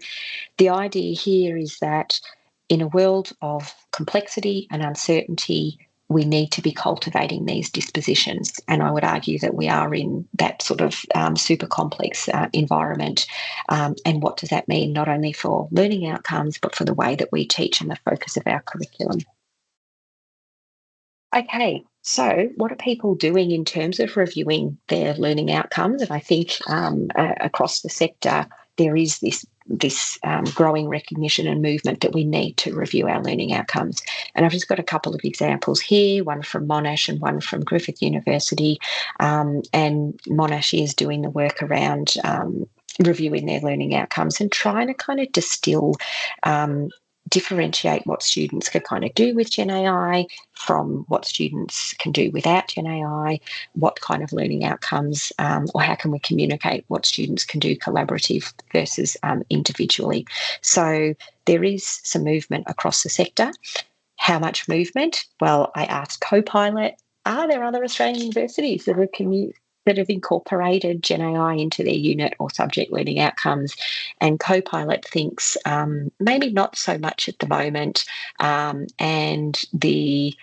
the idea here is that in a world of complexity and uncertainty, we need to be cultivating these dispositions. And I would argue that we are in that sort of super complex environment. And what does that mean, not only for learning outcomes, but for the way that we teach and the focus of our curriculum? Okay, so what are people doing in terms of reviewing their learning outcomes? And I think across the sector, there is this growing recognition and movement that we need to review our learning outcomes. And I've just got a couple of examples here, one from Monash and one from Griffith University. And Monash is doing the work around reviewing their learning outcomes and trying to kind of differentiate what students can kind of do with Gen AI from what students can do without Gen AI, what kind of learning outcomes, or how can we communicate what students can do collaborative versus individually. So there is some movement across the sector. How much movement? Well, I asked Copilot, are there other Australian universities that have incorporated Gen AI into their unit or subject learning outcomes? And Copilot thinks maybe not so much at the moment, and the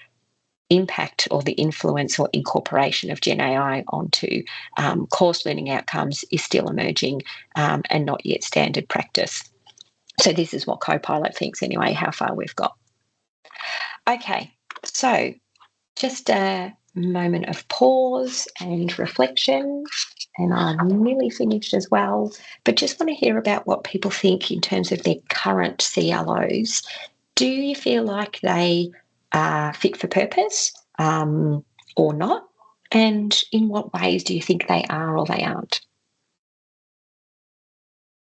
impact or the influence or incorporation of Gen AI onto course learning outcomes is still emerging and not yet standard practice. So this is what Copilot thinks anyway, how far we've got. Okay, so just a moment of pause and reflection, and I'm nearly finished as well, but just want to hear about what people think in terms of their current CLOs. Do you feel like they are fit for purpose or not? And in what ways do you think they are or they aren't?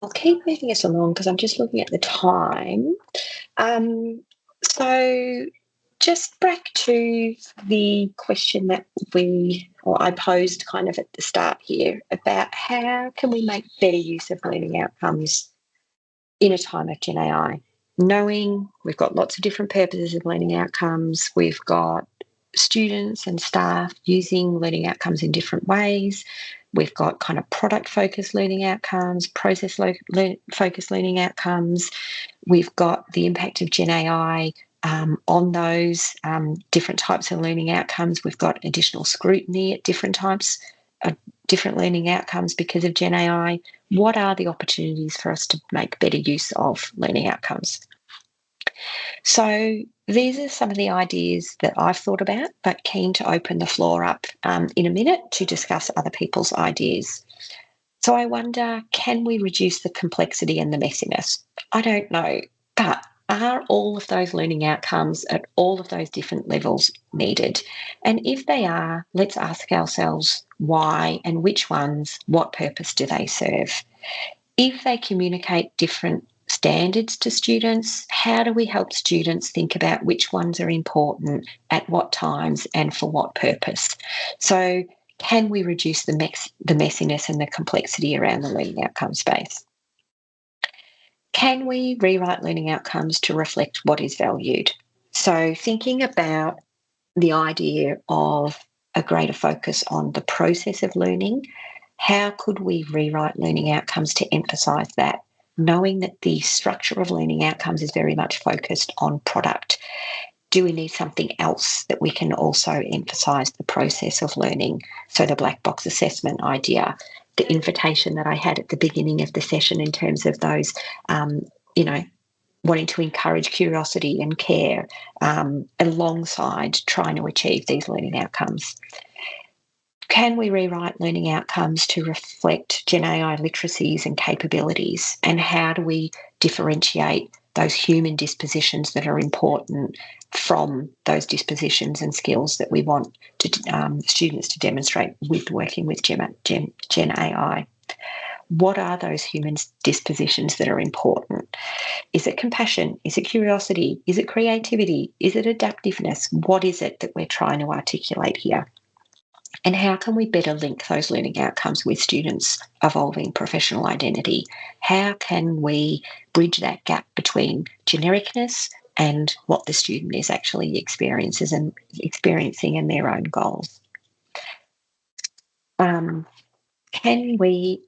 I'll keep moving us along because I'm just looking at the time. So just back to the question that I posed kind of at the start here about how can we make better use of learning outcomes in a time of Gen AI, knowing we've got lots of different purposes of learning outcomes, we've got students and staff using learning outcomes in different ways, we've got kind of product-focused learning outcomes, process-focused learning outcomes, we've got the impact of Gen AI on those different types of learning outcomes. We've got additional scrutiny at different types of different learning outcomes because of Gen AI. What are the opportunities for us to make better use of learning outcomes? So these are some of the ideas that I've thought about, but keen to open the floor up in a minute to discuss other people's ideas. So I wonder, can we reduce the complexity and the messiness? I don't know, but are all of those learning outcomes at all of those different levels needed? And if they are, let's ask ourselves why and which ones, what purpose do they serve? If they communicate different standards to students, how do we help students think about which ones are important, at what times, and for what purpose? So can we reduce the messiness and the complexity around the learning outcome space? Can we rewrite learning outcomes to reflect what is valued? So thinking about the idea of a greater focus on the process of learning How could we rewrite learning outcomes to emphasise that, knowing that the structure of learning outcomes is very much focused on product? Do we need something else that we can also emphasise the process of learning? So the black box assessment idea, the invitation that I had at the beginning of the session in terms of those, wanting to encourage curiosity and care alongside trying to achieve these learning outcomes. Can we rewrite learning outcomes to reflect Gen AI literacies and capabilities? And how do we differentiate those human dispositions that are important from those dispositions and skills that we want students to demonstrate with working with Gen AI? What are those human dispositions that are important? Is it compassion? Is it curiosity? Is it creativity? Is it adaptiveness? What is it that we're trying to articulate here? And how can we better link those learning outcomes with students' evolving professional identity? How can we bridge that gap between genericness and what the student is actually experiencing and their own goals? Can we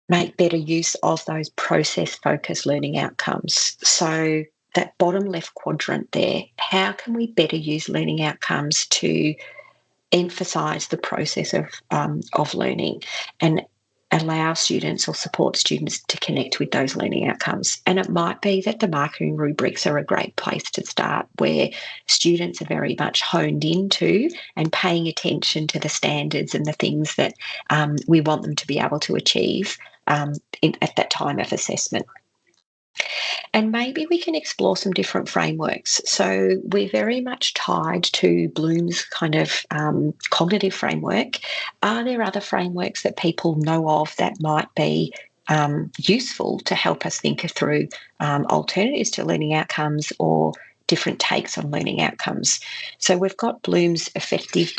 make better use of those process-focused learning outcomes? So that bottom left quadrant there, how can we better use learning outcomes to emphasise the process of learning and allow students or support students to connect with those learning outcomes? And it might be that the marking rubrics are a great place to start, where students are very much honed into and paying attention to the standards and the things that we want them to be able to achieve at that time of assessment. And maybe we can explore some different frameworks. So we're very much tied to Bloom's kind of cognitive framework. Are there other frameworks that people know of that might be useful to help us think through alternatives to learning outcomes or different takes on learning outcomes? So we've got Bloom's affective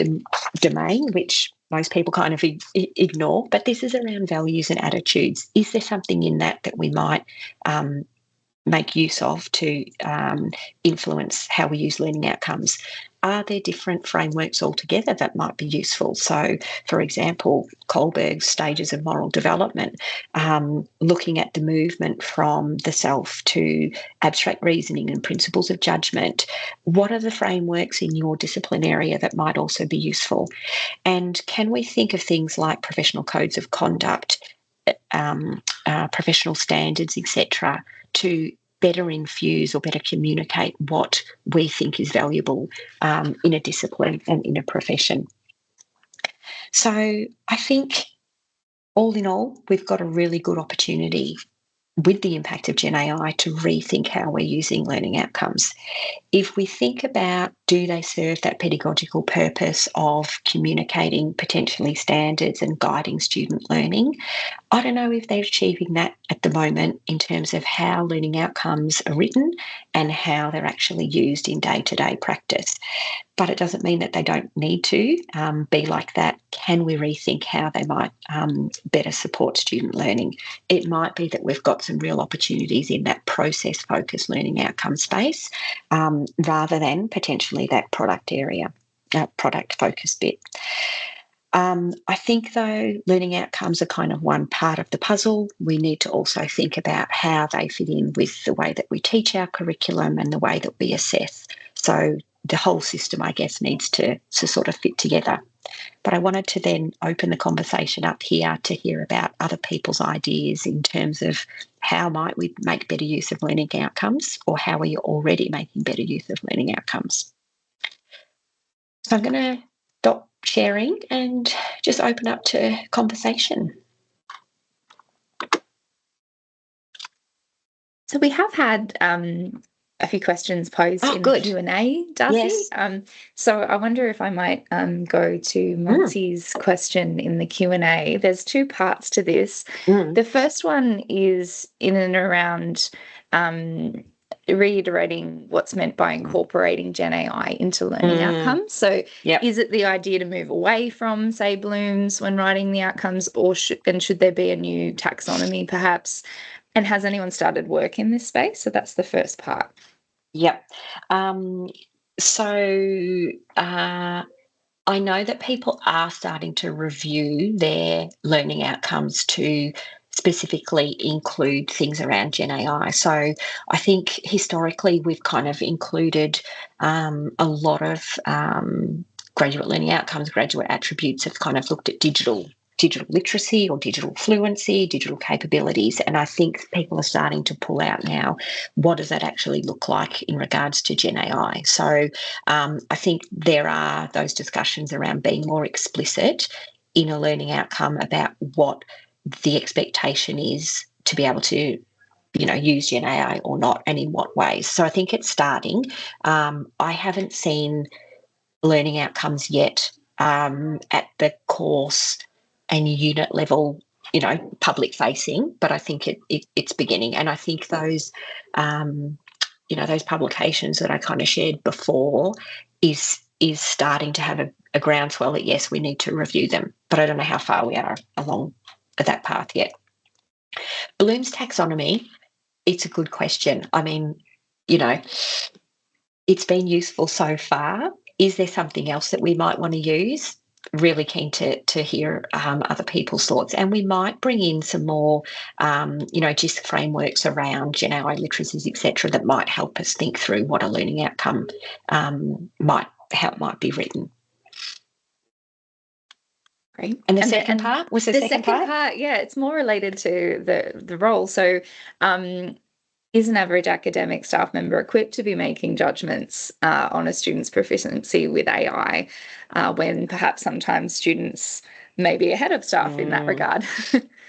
domain, which most people kind of ignore, but this is around values and attitudes. Is there something in that that we might make use of to influence how we use learning outcomes? Are there different frameworks altogether that might be useful? So, for example, Kohlberg's stages of moral development, looking at the movement from the self to abstract reasoning and principles of judgment. What are the frameworks in your discipline area that might also be useful? And can we think of things like professional codes of conduct, professional standards, etc., to better infuse or better communicate what we think is valuable in a discipline and in a profession? So I think all in all, we've got a really good opportunity with the impact of Gen AI to rethink how we're using learning outcomes. If we think about, do they serve that pedagogical purpose of communicating potentially standards and guiding student learning? I don't know if they're achieving that at the moment in terms of how learning outcomes are written and how they're actually used in day-to-day practice. But it doesn't mean that they don't need to be like that. Can we rethink how they might better support student learning? It might be that we've got some real opportunities in that process-focused learning outcome space rather than potentially that product area, product-focused bit. I think, though, learning outcomes are kind of one part of the puzzle. We need to also think about how they fit in with the way that we teach our curriculum and the way that we assess. So the whole system, I guess, needs to sort of fit together. But I wanted to then open the conversation up here to hear about other people's ideas in terms of how might we make better use of learning outcomes, or how are you already making better use of learning outcomes? So I'm going to stop sharing and just open up to conversation. So we have had a few questions posed in the Q&A, Darci. Yes. So I wonder if I might go to Monty's question in the Q&A. There's two parts to this. The first one is in and around reiterating what's meant by incorporating Gen AI into learning outcomes. So is it the idea to move away from, say, Bloom's when writing the outcomes, or should there be a new taxonomy perhaps? And has anyone started work in this space? So that's the first part. Yep. I know that people are starting to review their learning outcomes to specifically include things around Gen AI. So I think historically we've kind of included a lot of graduate learning outcomes, graduate attributes have kind of looked at digital literacy or digital fluency, digital capabilities. And I think people are starting to pull out now, what does that actually look like in regards to Gen AI? So I think there are those discussions around being more explicit in a learning outcome about what the expectation is to be able to use Gen AI or not, and in what ways. So I think it's starting. I haven't seen learning outcomes yet at the course and unit level, public facing, but I think it's beginning. And I think those, those publications that I kind of shared before is starting to have a groundswell that, yes, we need to review them, but I don't know how far we are along that path yet. Bloom's taxonomy, it's a good question. I mean, it's been useful so far. Is there something else that we might want to use? Really keen to hear other people's thoughts, and we might bring in some more, just frameworks around Gen AI literacies, etc., that might help us think through what a learning outcome might be written. Great. And the second part was the second part. Yeah, it's more related to the role. So, is an average academic staff member equipped to be making judgments on a student's proficiency with AI when perhaps sometimes students may be ahead of staff in that regard?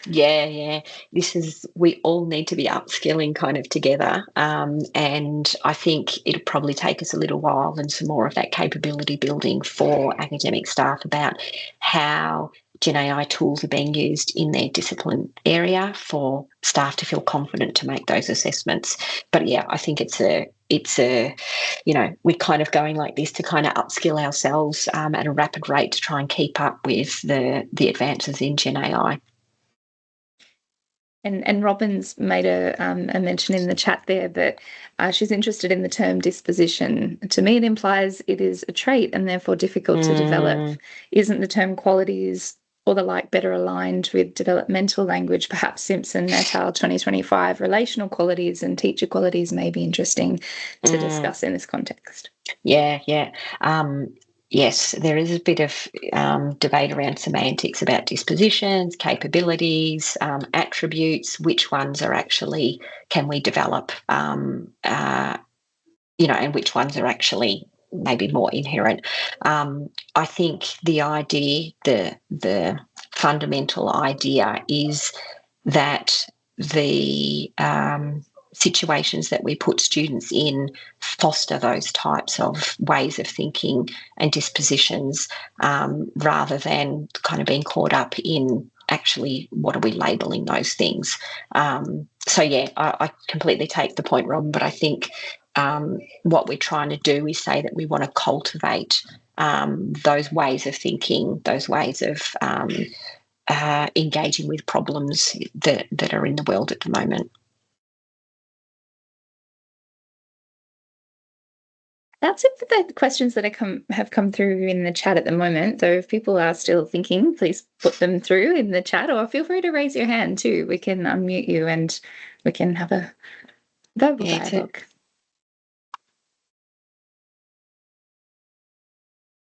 Yeah. We all need to be upskilling kind of together. And I think it'll probably take us a little while and some more of that capability building for academic staff about how Gen AI tools are being used in their discipline area for staff to feel confident to make those assessments. But yeah, I think it's a we're kind of going like this to kind of upskill ourselves at a rapid rate to try and keep up with the advances in Gen AI. And Robin's made a mention in the chat there that she's interested in the term disposition. To me, it implies it is a trait and therefore difficult to develop. Isn't the term qualities or the like better aligned with developmental language? Perhaps Simpson et al. 2025 relational qualities and teacher qualities may be interesting to discuss in this context. Yeah. Yes, there is a bit of debate around semantics about dispositions, capabilities, attributes, which ones are actually can we develop, and which ones are actually maybe more inherent. I think the idea, the fundamental idea is that the situations that we put students in foster those types of ways of thinking and dispositions rather than kind of being caught up in actually what are we labelling those things. So yeah, I completely take the point, Robin, but I think what we're trying to do is say that we want to cultivate those ways of thinking, those ways of engaging with problems that are in the world at the moment. That's it for the questions that have come through in the chat at the moment. So if people are still thinking, please put them through in the chat, or feel free to raise your hand too. We can unmute you and we can have a verbal dialogue.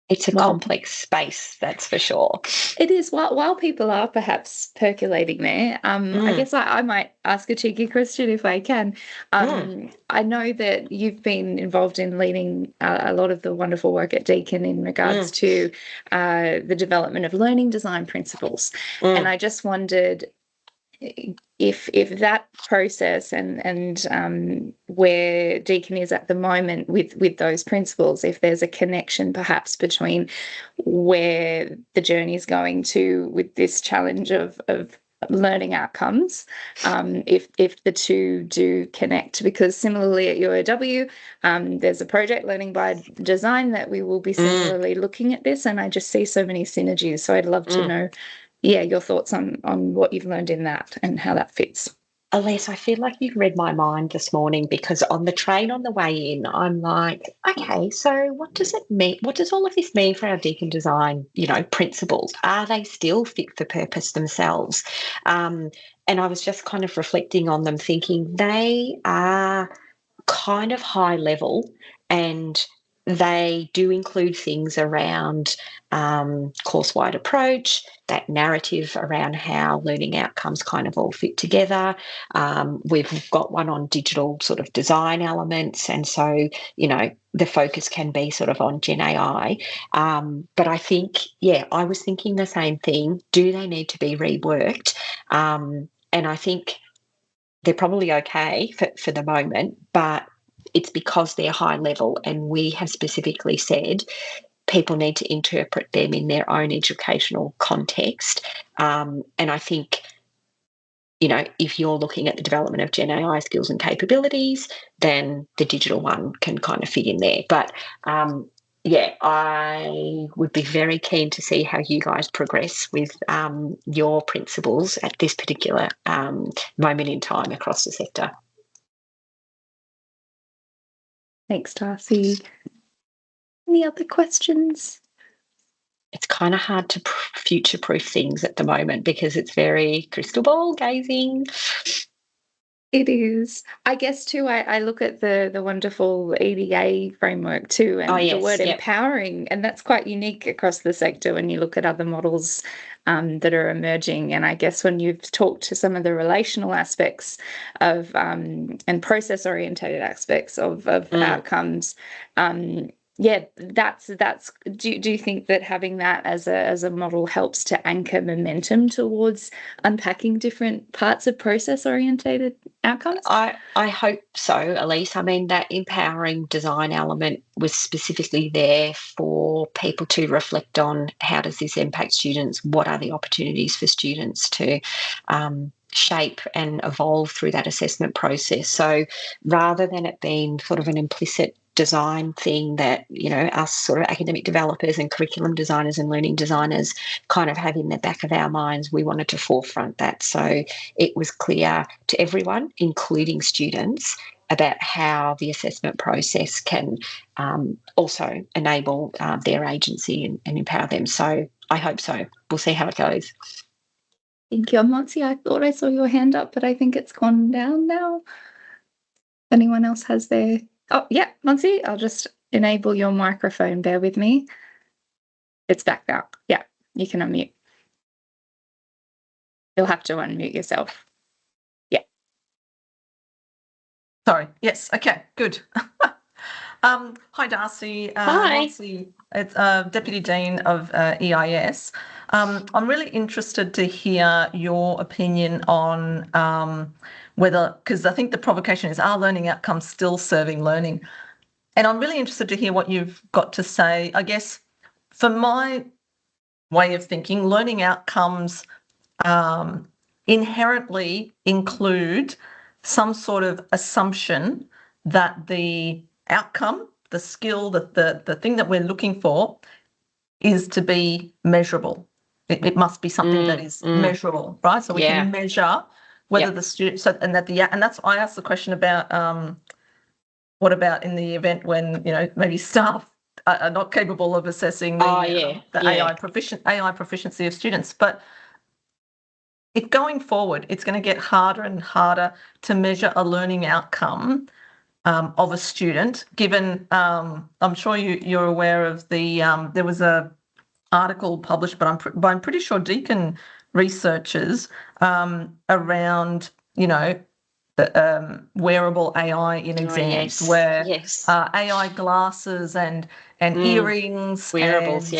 It's a complex space, that's for sure. It is. While people are perhaps percolating there, I guess I might ask a cheeky question if I can. I know that you've been involved in leading a lot of the wonderful work at Deakin in regards to the development of learning design principles. And I just wondered if that process and where Deakin is at the moment with those principles, if there's a connection perhaps between where the journey is going to with this challenge of learning outcomes, if the two do connect, because similarly at UOW, there's a project Learning by Design that we will be similarly looking at this, and I just see so many synergies. So I'd love to know your thoughts on what you've learned in that and how that fits. Elise, I feel like you've read my mind this morning, because on the train on the way in, I'm like, okay, so what does it mean? What does all of this mean for our Deakin design, principles? Are they still fit for purpose themselves? And I was just kind of reflecting on them, thinking they are kind of high level, and they do include things around course-wide approach, that narrative around how learning outcomes kind of all fit together. We've got one on digital sort of design elements, and so, the focus can be sort of on Gen AI. But I think, I was thinking the same thing. Do they need to be reworked? And I think they're probably okay for the moment, but it's because they're high level, and we have specifically said people need to interpret them in their own educational context. And I think, if you're looking at the development of Gen AI skills and capabilities, then the digital one can kind of fit in there. But I would be very keen to see how you guys progress with your principles at this particular moment in time across the sector. Thanks, Darcy. Any other questions? It's kind of hard to future-proof things at the moment because it's very crystal ball gazing. It is. I guess too, I look at the wonderful EDA framework too, and the word empowering, and that's quite unique across the sector when you look at other models that are emerging. And I guess when you've talked to some of the relational aspects of and process-orientated aspects of outcomes, that's do you think that having that as a model helps to anchor momentum towards unpacking different parts of process orientated outcomes? I hope so, Elise. I mean, that empowering design element was specifically there for people to reflect on how does this impact students, what are the opportunities for students to shape and evolve through that assessment process. So rather than it being sort of an implicit design thing that, us sort of academic developers and curriculum designers and learning designers kind of have in the back of our minds, we wanted to forefront that. So it was clear to everyone, including students, about how the assessment process can also enable their agency and empower them. So I hope so. We'll see how it goes. Thank you. Monsi, I thought I saw your hand up, but I think it's gone down now. If anyone else has their... Oh, yeah, Monsi, I'll just enable your microphone. Bear with me. It's back now. Yeah, you can unmute. You'll have to unmute yourself. Yeah. Sorry. Yes. Okay, good. Hi, Darcy. Hi. Monsi, it's Deputy Dean of EIS. I'm really interested to hear your opinion on whether, because I think the provocation is, are learning outcomes still serving learning? And I'm really interested to hear what you've got to say. I guess for my way of thinking, learning outcomes inherently include some sort of assumption that the outcome, the skill, the thing that we're looking for is to be measurable. It must be something that is measurable, right? So we can measure whether the student, and that's I asked the question about what about in the event when maybe staff are not capable of assessing the AI proficiency of students. But if going forward, it's going to get harder and harder to measure a learning outcome of a student, given I'm sure you're aware of the there was a article published, but I'm pretty sure Deakin researchers around wearable AI in exams, where AI glasses and earrings, wearables,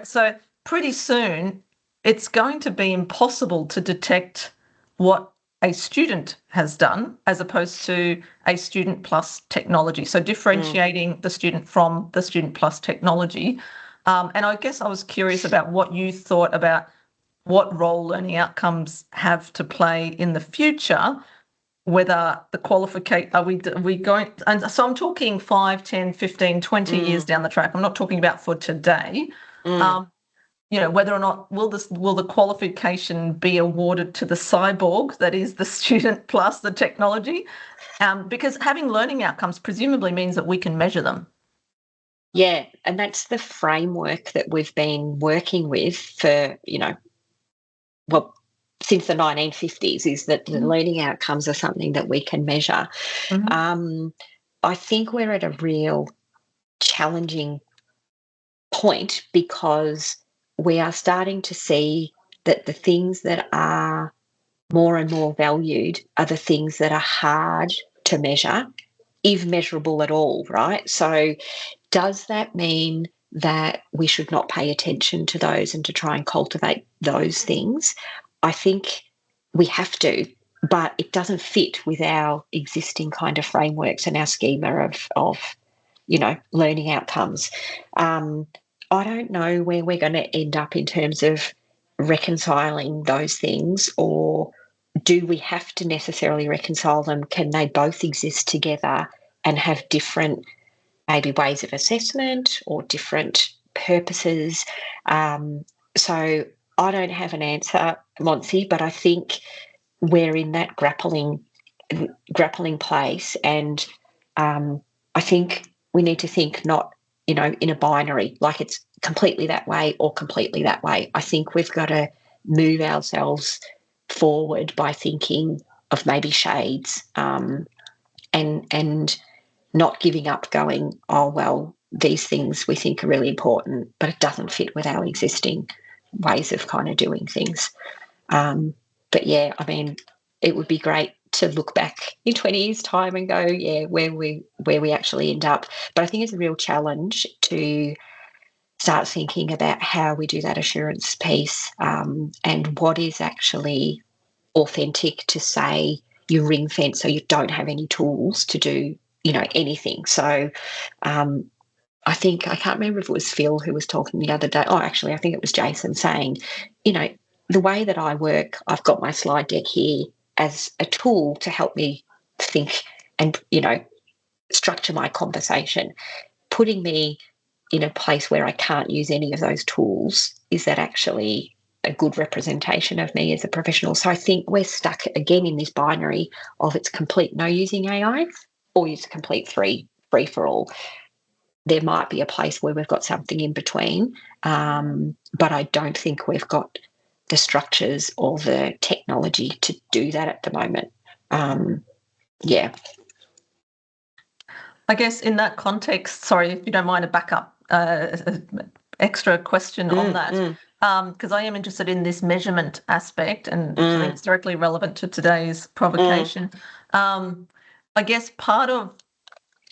so pretty soon it's going to be impossible to detect what a student has done as opposed to a student plus technology. So differentiating the student from the student plus technology. And I guess I was curious about what you thought about what role learning outcomes have to play in the future, whether the qualification, are we going, and so I'm talking 5, 10, 15, 20 years down the track. I'm not talking about for today. whether or not will the qualification be awarded to the cyborg that is the student plus the technology, because having learning outcomes presumably means that we can measure them. Yeah, and that's the framework that we've been working with for, since the 1950s, is that the learning outcomes are something that we can measure. I think we're at a real challenging point because we are starting to see that the things that are more and more valued are the things that are hard to measure, if measurable at all, right? So does that mean that we should not pay attention to those and to try and cultivate those things? I think we have to, but it doesn't fit with our existing kind of frameworks and our schema of learning outcomes. I don't know where we're going to end up in terms of reconciling those things, or do we have to necessarily reconcile them? Can they both exist together and have different maybe ways of assessment or different purposes? So I don't have an answer, Monsi, but I think we're in that grappling place, and I think we need to think not, in a binary, like it's completely that way or completely that way. I think we've got to move ourselves forward by thinking of maybe shades, and not giving up, going, oh, well, these things we think are really important, but it doesn't fit with our existing ways of kind of doing things. But yeah, I mean, it would be great to look back in 20 years' time and go, yeah, where we actually end up. But I think it's a real challenge to start thinking about how we do that assurance piece, and what is actually authentic to say you ring fence so you don't have any tools to do, anything. So I think, I can't remember if it was Phil who was talking the other day. Oh, actually, I think it was Jason saying, the way that I work, I've got my slide deck here as a tool to help me think and, structure my conversation. Putting me in a place where I can't use any of those tools, is that actually a good representation of me as a professional? So I think we're stuck again in this binary of it's complete no using AI or it's complete free for all. There might be a place where we've got something in between, but I don't think we've got the structures or the technology to do that at the moment. Yeah. I guess in that context, sorry, if you don't mind a backup, extra question on that, because I am interested in this measurement aspect, and I think it's directly relevant to today's provocation. I guess part of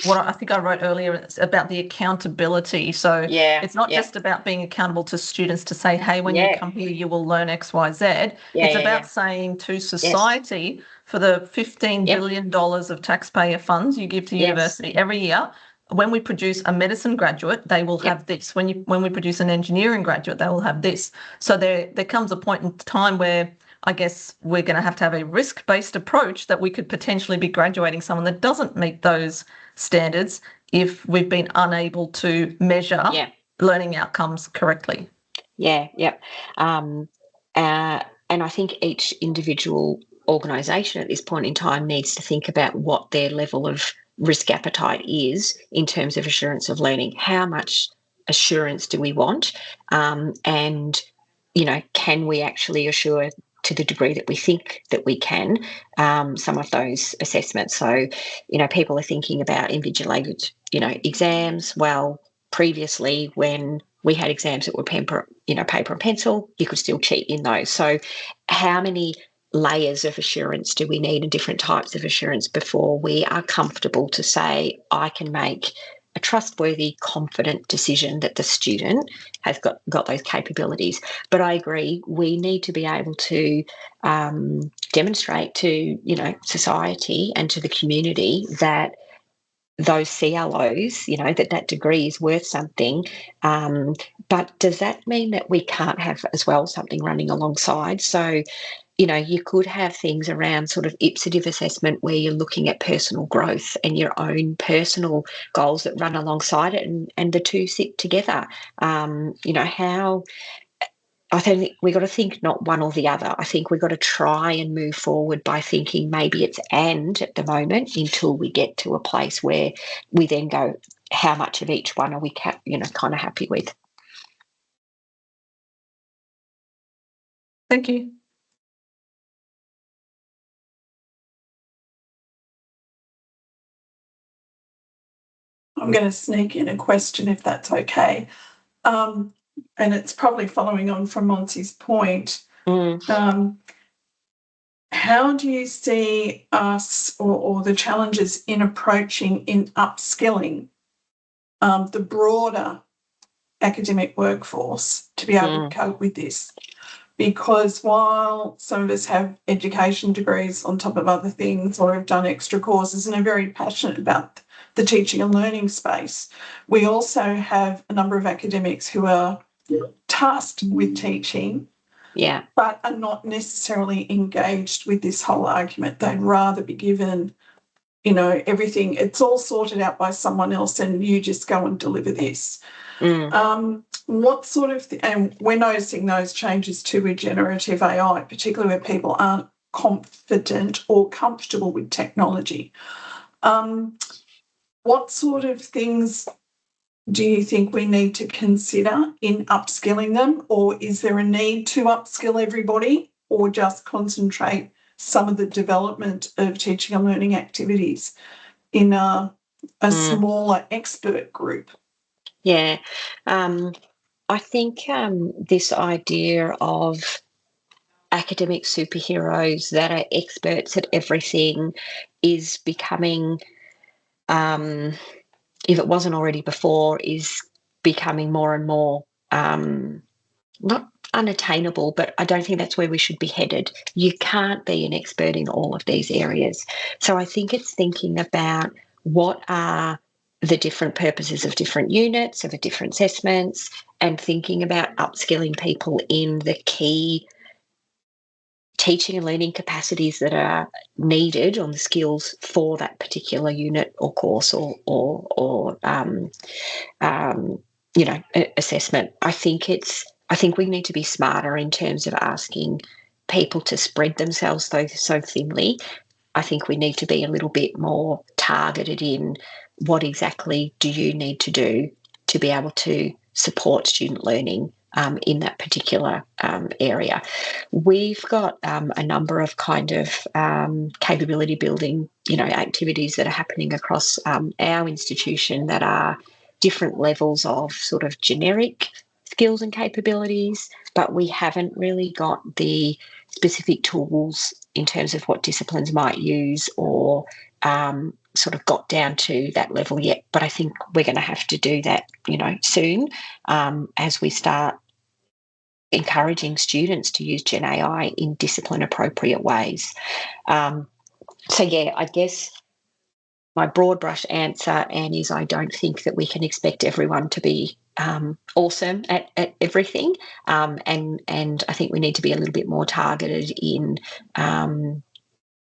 what I think I wrote earlier is about the accountability. So it's not just about being accountable to students to say, hey, when you come here, you will learn X, Y, Z. It's about saying to society, for the $15 billion of taxpayer funds you give to university every year, when we produce a medicine graduate, they will have this. When we produce an engineering graduate, they will have this. So there comes a point in time where I guess we're going to have a risk-based approach that we could potentially be graduating someone that doesn't meet those standards if we've been unable to measure learning outcomes correctly. And I think each individual organisation at this point in time needs to think about what their level of risk appetite is in terms of assurance of learning. How much assurance do we want? And, can we actually assure to the degree that we think that we can, some of those assessments? So, people are thinking about invigilated, exams. Well, previously when we had exams that were paper and pencil, you could still cheat in those. So how many layers of assurance do we need and different types of assurance before we are comfortable to say, I can make a trustworthy, confident decision that the student has got those capabilities? But I agree, we need to be able to demonstrate to, society and to the community that those CLOs, that degree is worth something. But does that mean that we can't have as well something running alongside? So, you could have things around sort of ipsative assessment where you're looking at personal growth and your own personal goals that run alongside it, and the two sit together. How I think we got to think not one or the other. I think we've got to try and move forward by thinking maybe it's and at the moment until we get to a place where we then go, how much of each one are we, kind of happy with? Thank you. I'm going to sneak in a question if that's okay. And it's probably following on from Monsi's point. How do you see us or the challenges in approaching in upskilling the broader academic workforce to be able to cope with this? Because while some of us have education degrees on top of other things or have done extra courses and are very passionate about the teaching and learning space, we also have a number of academics who are tasked with teaching, but are not necessarily engaged with this whole argument. They'd rather be given, everything. It's all sorted out by someone else and you just go and deliver this. What sort of, and we're noticing those changes too with generative AI, particularly where people aren't confident or comfortable with technology. What sort of things do you think we need to consider in upskilling them, or is there a need to upskill everybody or just concentrate some of the development of teaching and learning activities in a smaller expert group? Yeah. I think this idea of academic superheroes that are experts at everything is becoming, if it wasn't already before, is becoming more and more not unattainable, but I don't think that's where we should be headed. You can't be an expert in all of these areas. So I think it's thinking about what are the different purposes of different units, of different assessments, and thinking about upskilling people in the key teaching and learning capacities that are needed on the skills for that particular unit or course or assessment. I think we need to be smarter in terms of asking people to spread themselves so thinly. I think we need to be a little bit more targeted in what exactly do you need to do to be able to support student learning in that particular area. We've got a number of kind of capability building, activities that are happening across our institution that are different levels of sort of generic skills and capabilities, but we haven't really got the specific tools in terms of what disciplines might use or sort of got down to that level yet. But I think we're going to have to do that, soon as we start encouraging students to use Gen AI in discipline appropriate ways. I guess my broad brush answer, Anne, is I don't think that we can expect everyone to be awesome at everything. And I think we need to be a little bit more targeted in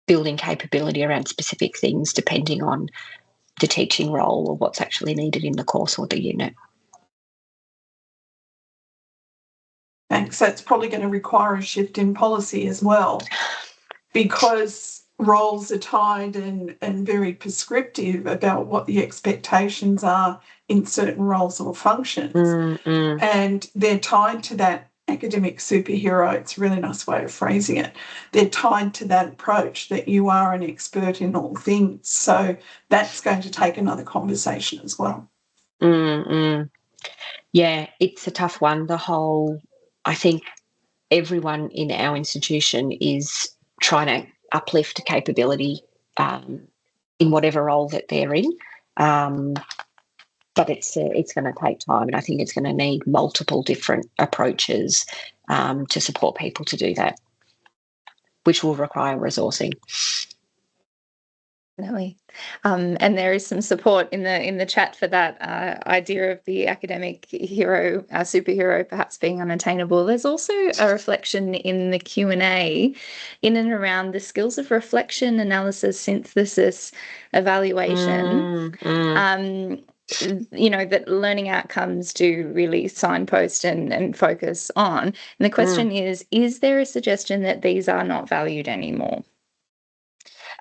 building capability around specific things depending on the teaching role or what's actually needed in the course or the unit. Thanks. That's probably going to require a shift in policy as well, because roles are tied and very prescriptive about what the expectations are in certain roles or functions. And they're tied to that academic superhero. It's a really nice way of phrasing it. They're tied to that approach that you are an expert in all things. So that's going to take another conversation as well. Yeah, it's a tough one. I think everyone in our institution is trying to uplift capability in whatever role that they're in. But it's going to take time, and I think it's going to need multiple different approaches to support people to do that, which will require resourcing. Definitely. And there is some support in the chat for that idea of the academic hero, superhero perhaps being unattainable. There's also a reflection in the Q&A in and around the skills of reflection, analysis, synthesis, evaluation. that learning outcomes do really signpost and focus on. And the question is there a suggestion that these are not valued anymore?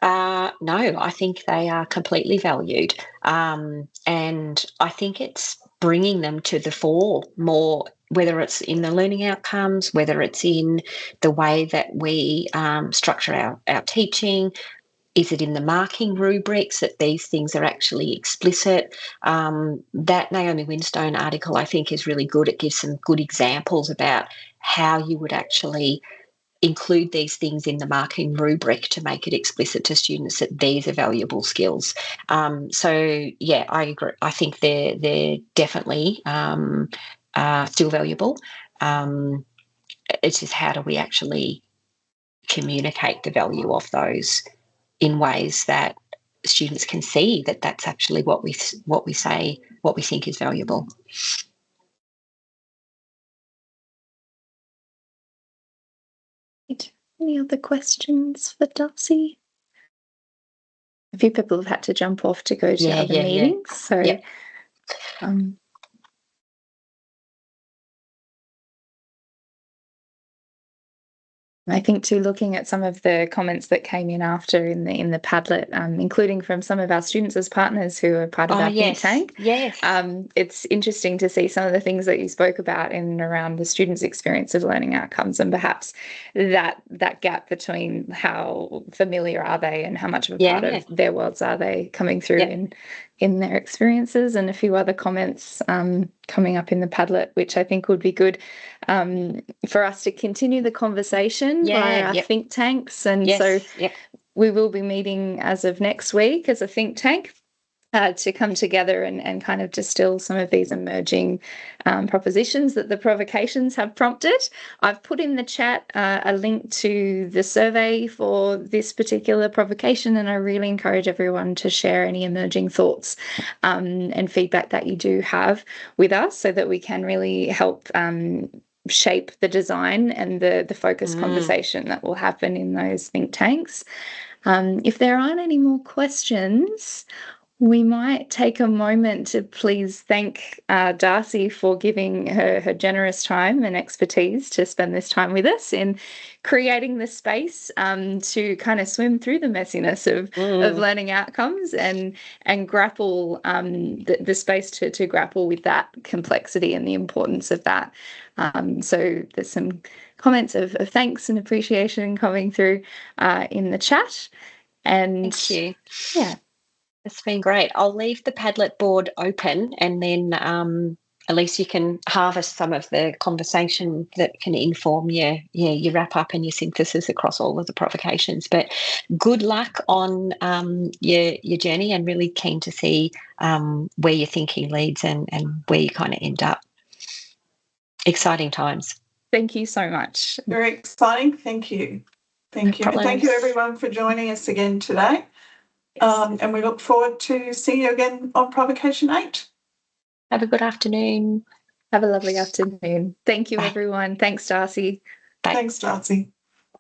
No, I think they are completely valued. And I think it's bringing them to the fore more, whether it's in the learning outcomes, whether it's in the way that we structure our teaching. Is it in the marking rubrics that these things are actually explicit? That Naomi Winstone article, I think, is really good. It gives some good examples about how you would actually include these things in the marking rubric to make it explicit to students that these are valuable skills. So, yeah, I agree. I think they're definitely still valuable. It's just how do we actually communicate the value of those in ways that students can see that that's actually what we say, what we think is valuable. Any other questions for Darci? A few people have had to jump off to go to other meetings. So, Yep. I think too, looking at some of the comments that came in after in the Padlet, including from some of our students as partners who are part of our think tank. Yes. It's interesting to see some of the things that you spoke about in and around the students' experience of learning outcomes, and perhaps that gap between how familiar are they and how much of a part of their worlds are they coming through in their experiences, and a few other comments coming up in the Padlet, which I think would be good for us to continue the conversation via our think tanks. And so we will be meeting as of next week as a think tank to come together and kind of distill some of these emerging propositions that the provocations have prompted. I've put in the chat a link to the survey for this particular provocation, and I really encourage everyone to share any emerging thoughts and feedback that you do have with us so that we can really help shape the design and the focused conversation that will happen in those think tanks. If there aren't any more questions, we might take a moment to please thank Darci for giving her generous time and expertise to spend this time with us in creating the space to kind of swim through the messiness of learning outcomes and grapple the space to grapple with that complexity and the importance of that. So there's some comments of thanks and appreciation coming through in the chat. And thank you. Yeah. It's been great. I'll leave the Padlet board open, and then at least you can harvest some of the conversation that can inform your wrap up and your synthesis across all of the provocations. But good luck on your journey, and really keen to see where your thinking leads and where you kind of end up. Exciting times. Thank you so much. Very exciting. Thank you. Thank you. And thank you everyone for joining us again today. And we look forward to seeing you again on Provocation 8. Have a good afternoon. Have a lovely afternoon. Thank you, everyone. Thanks, Darci. Thanks, Darci.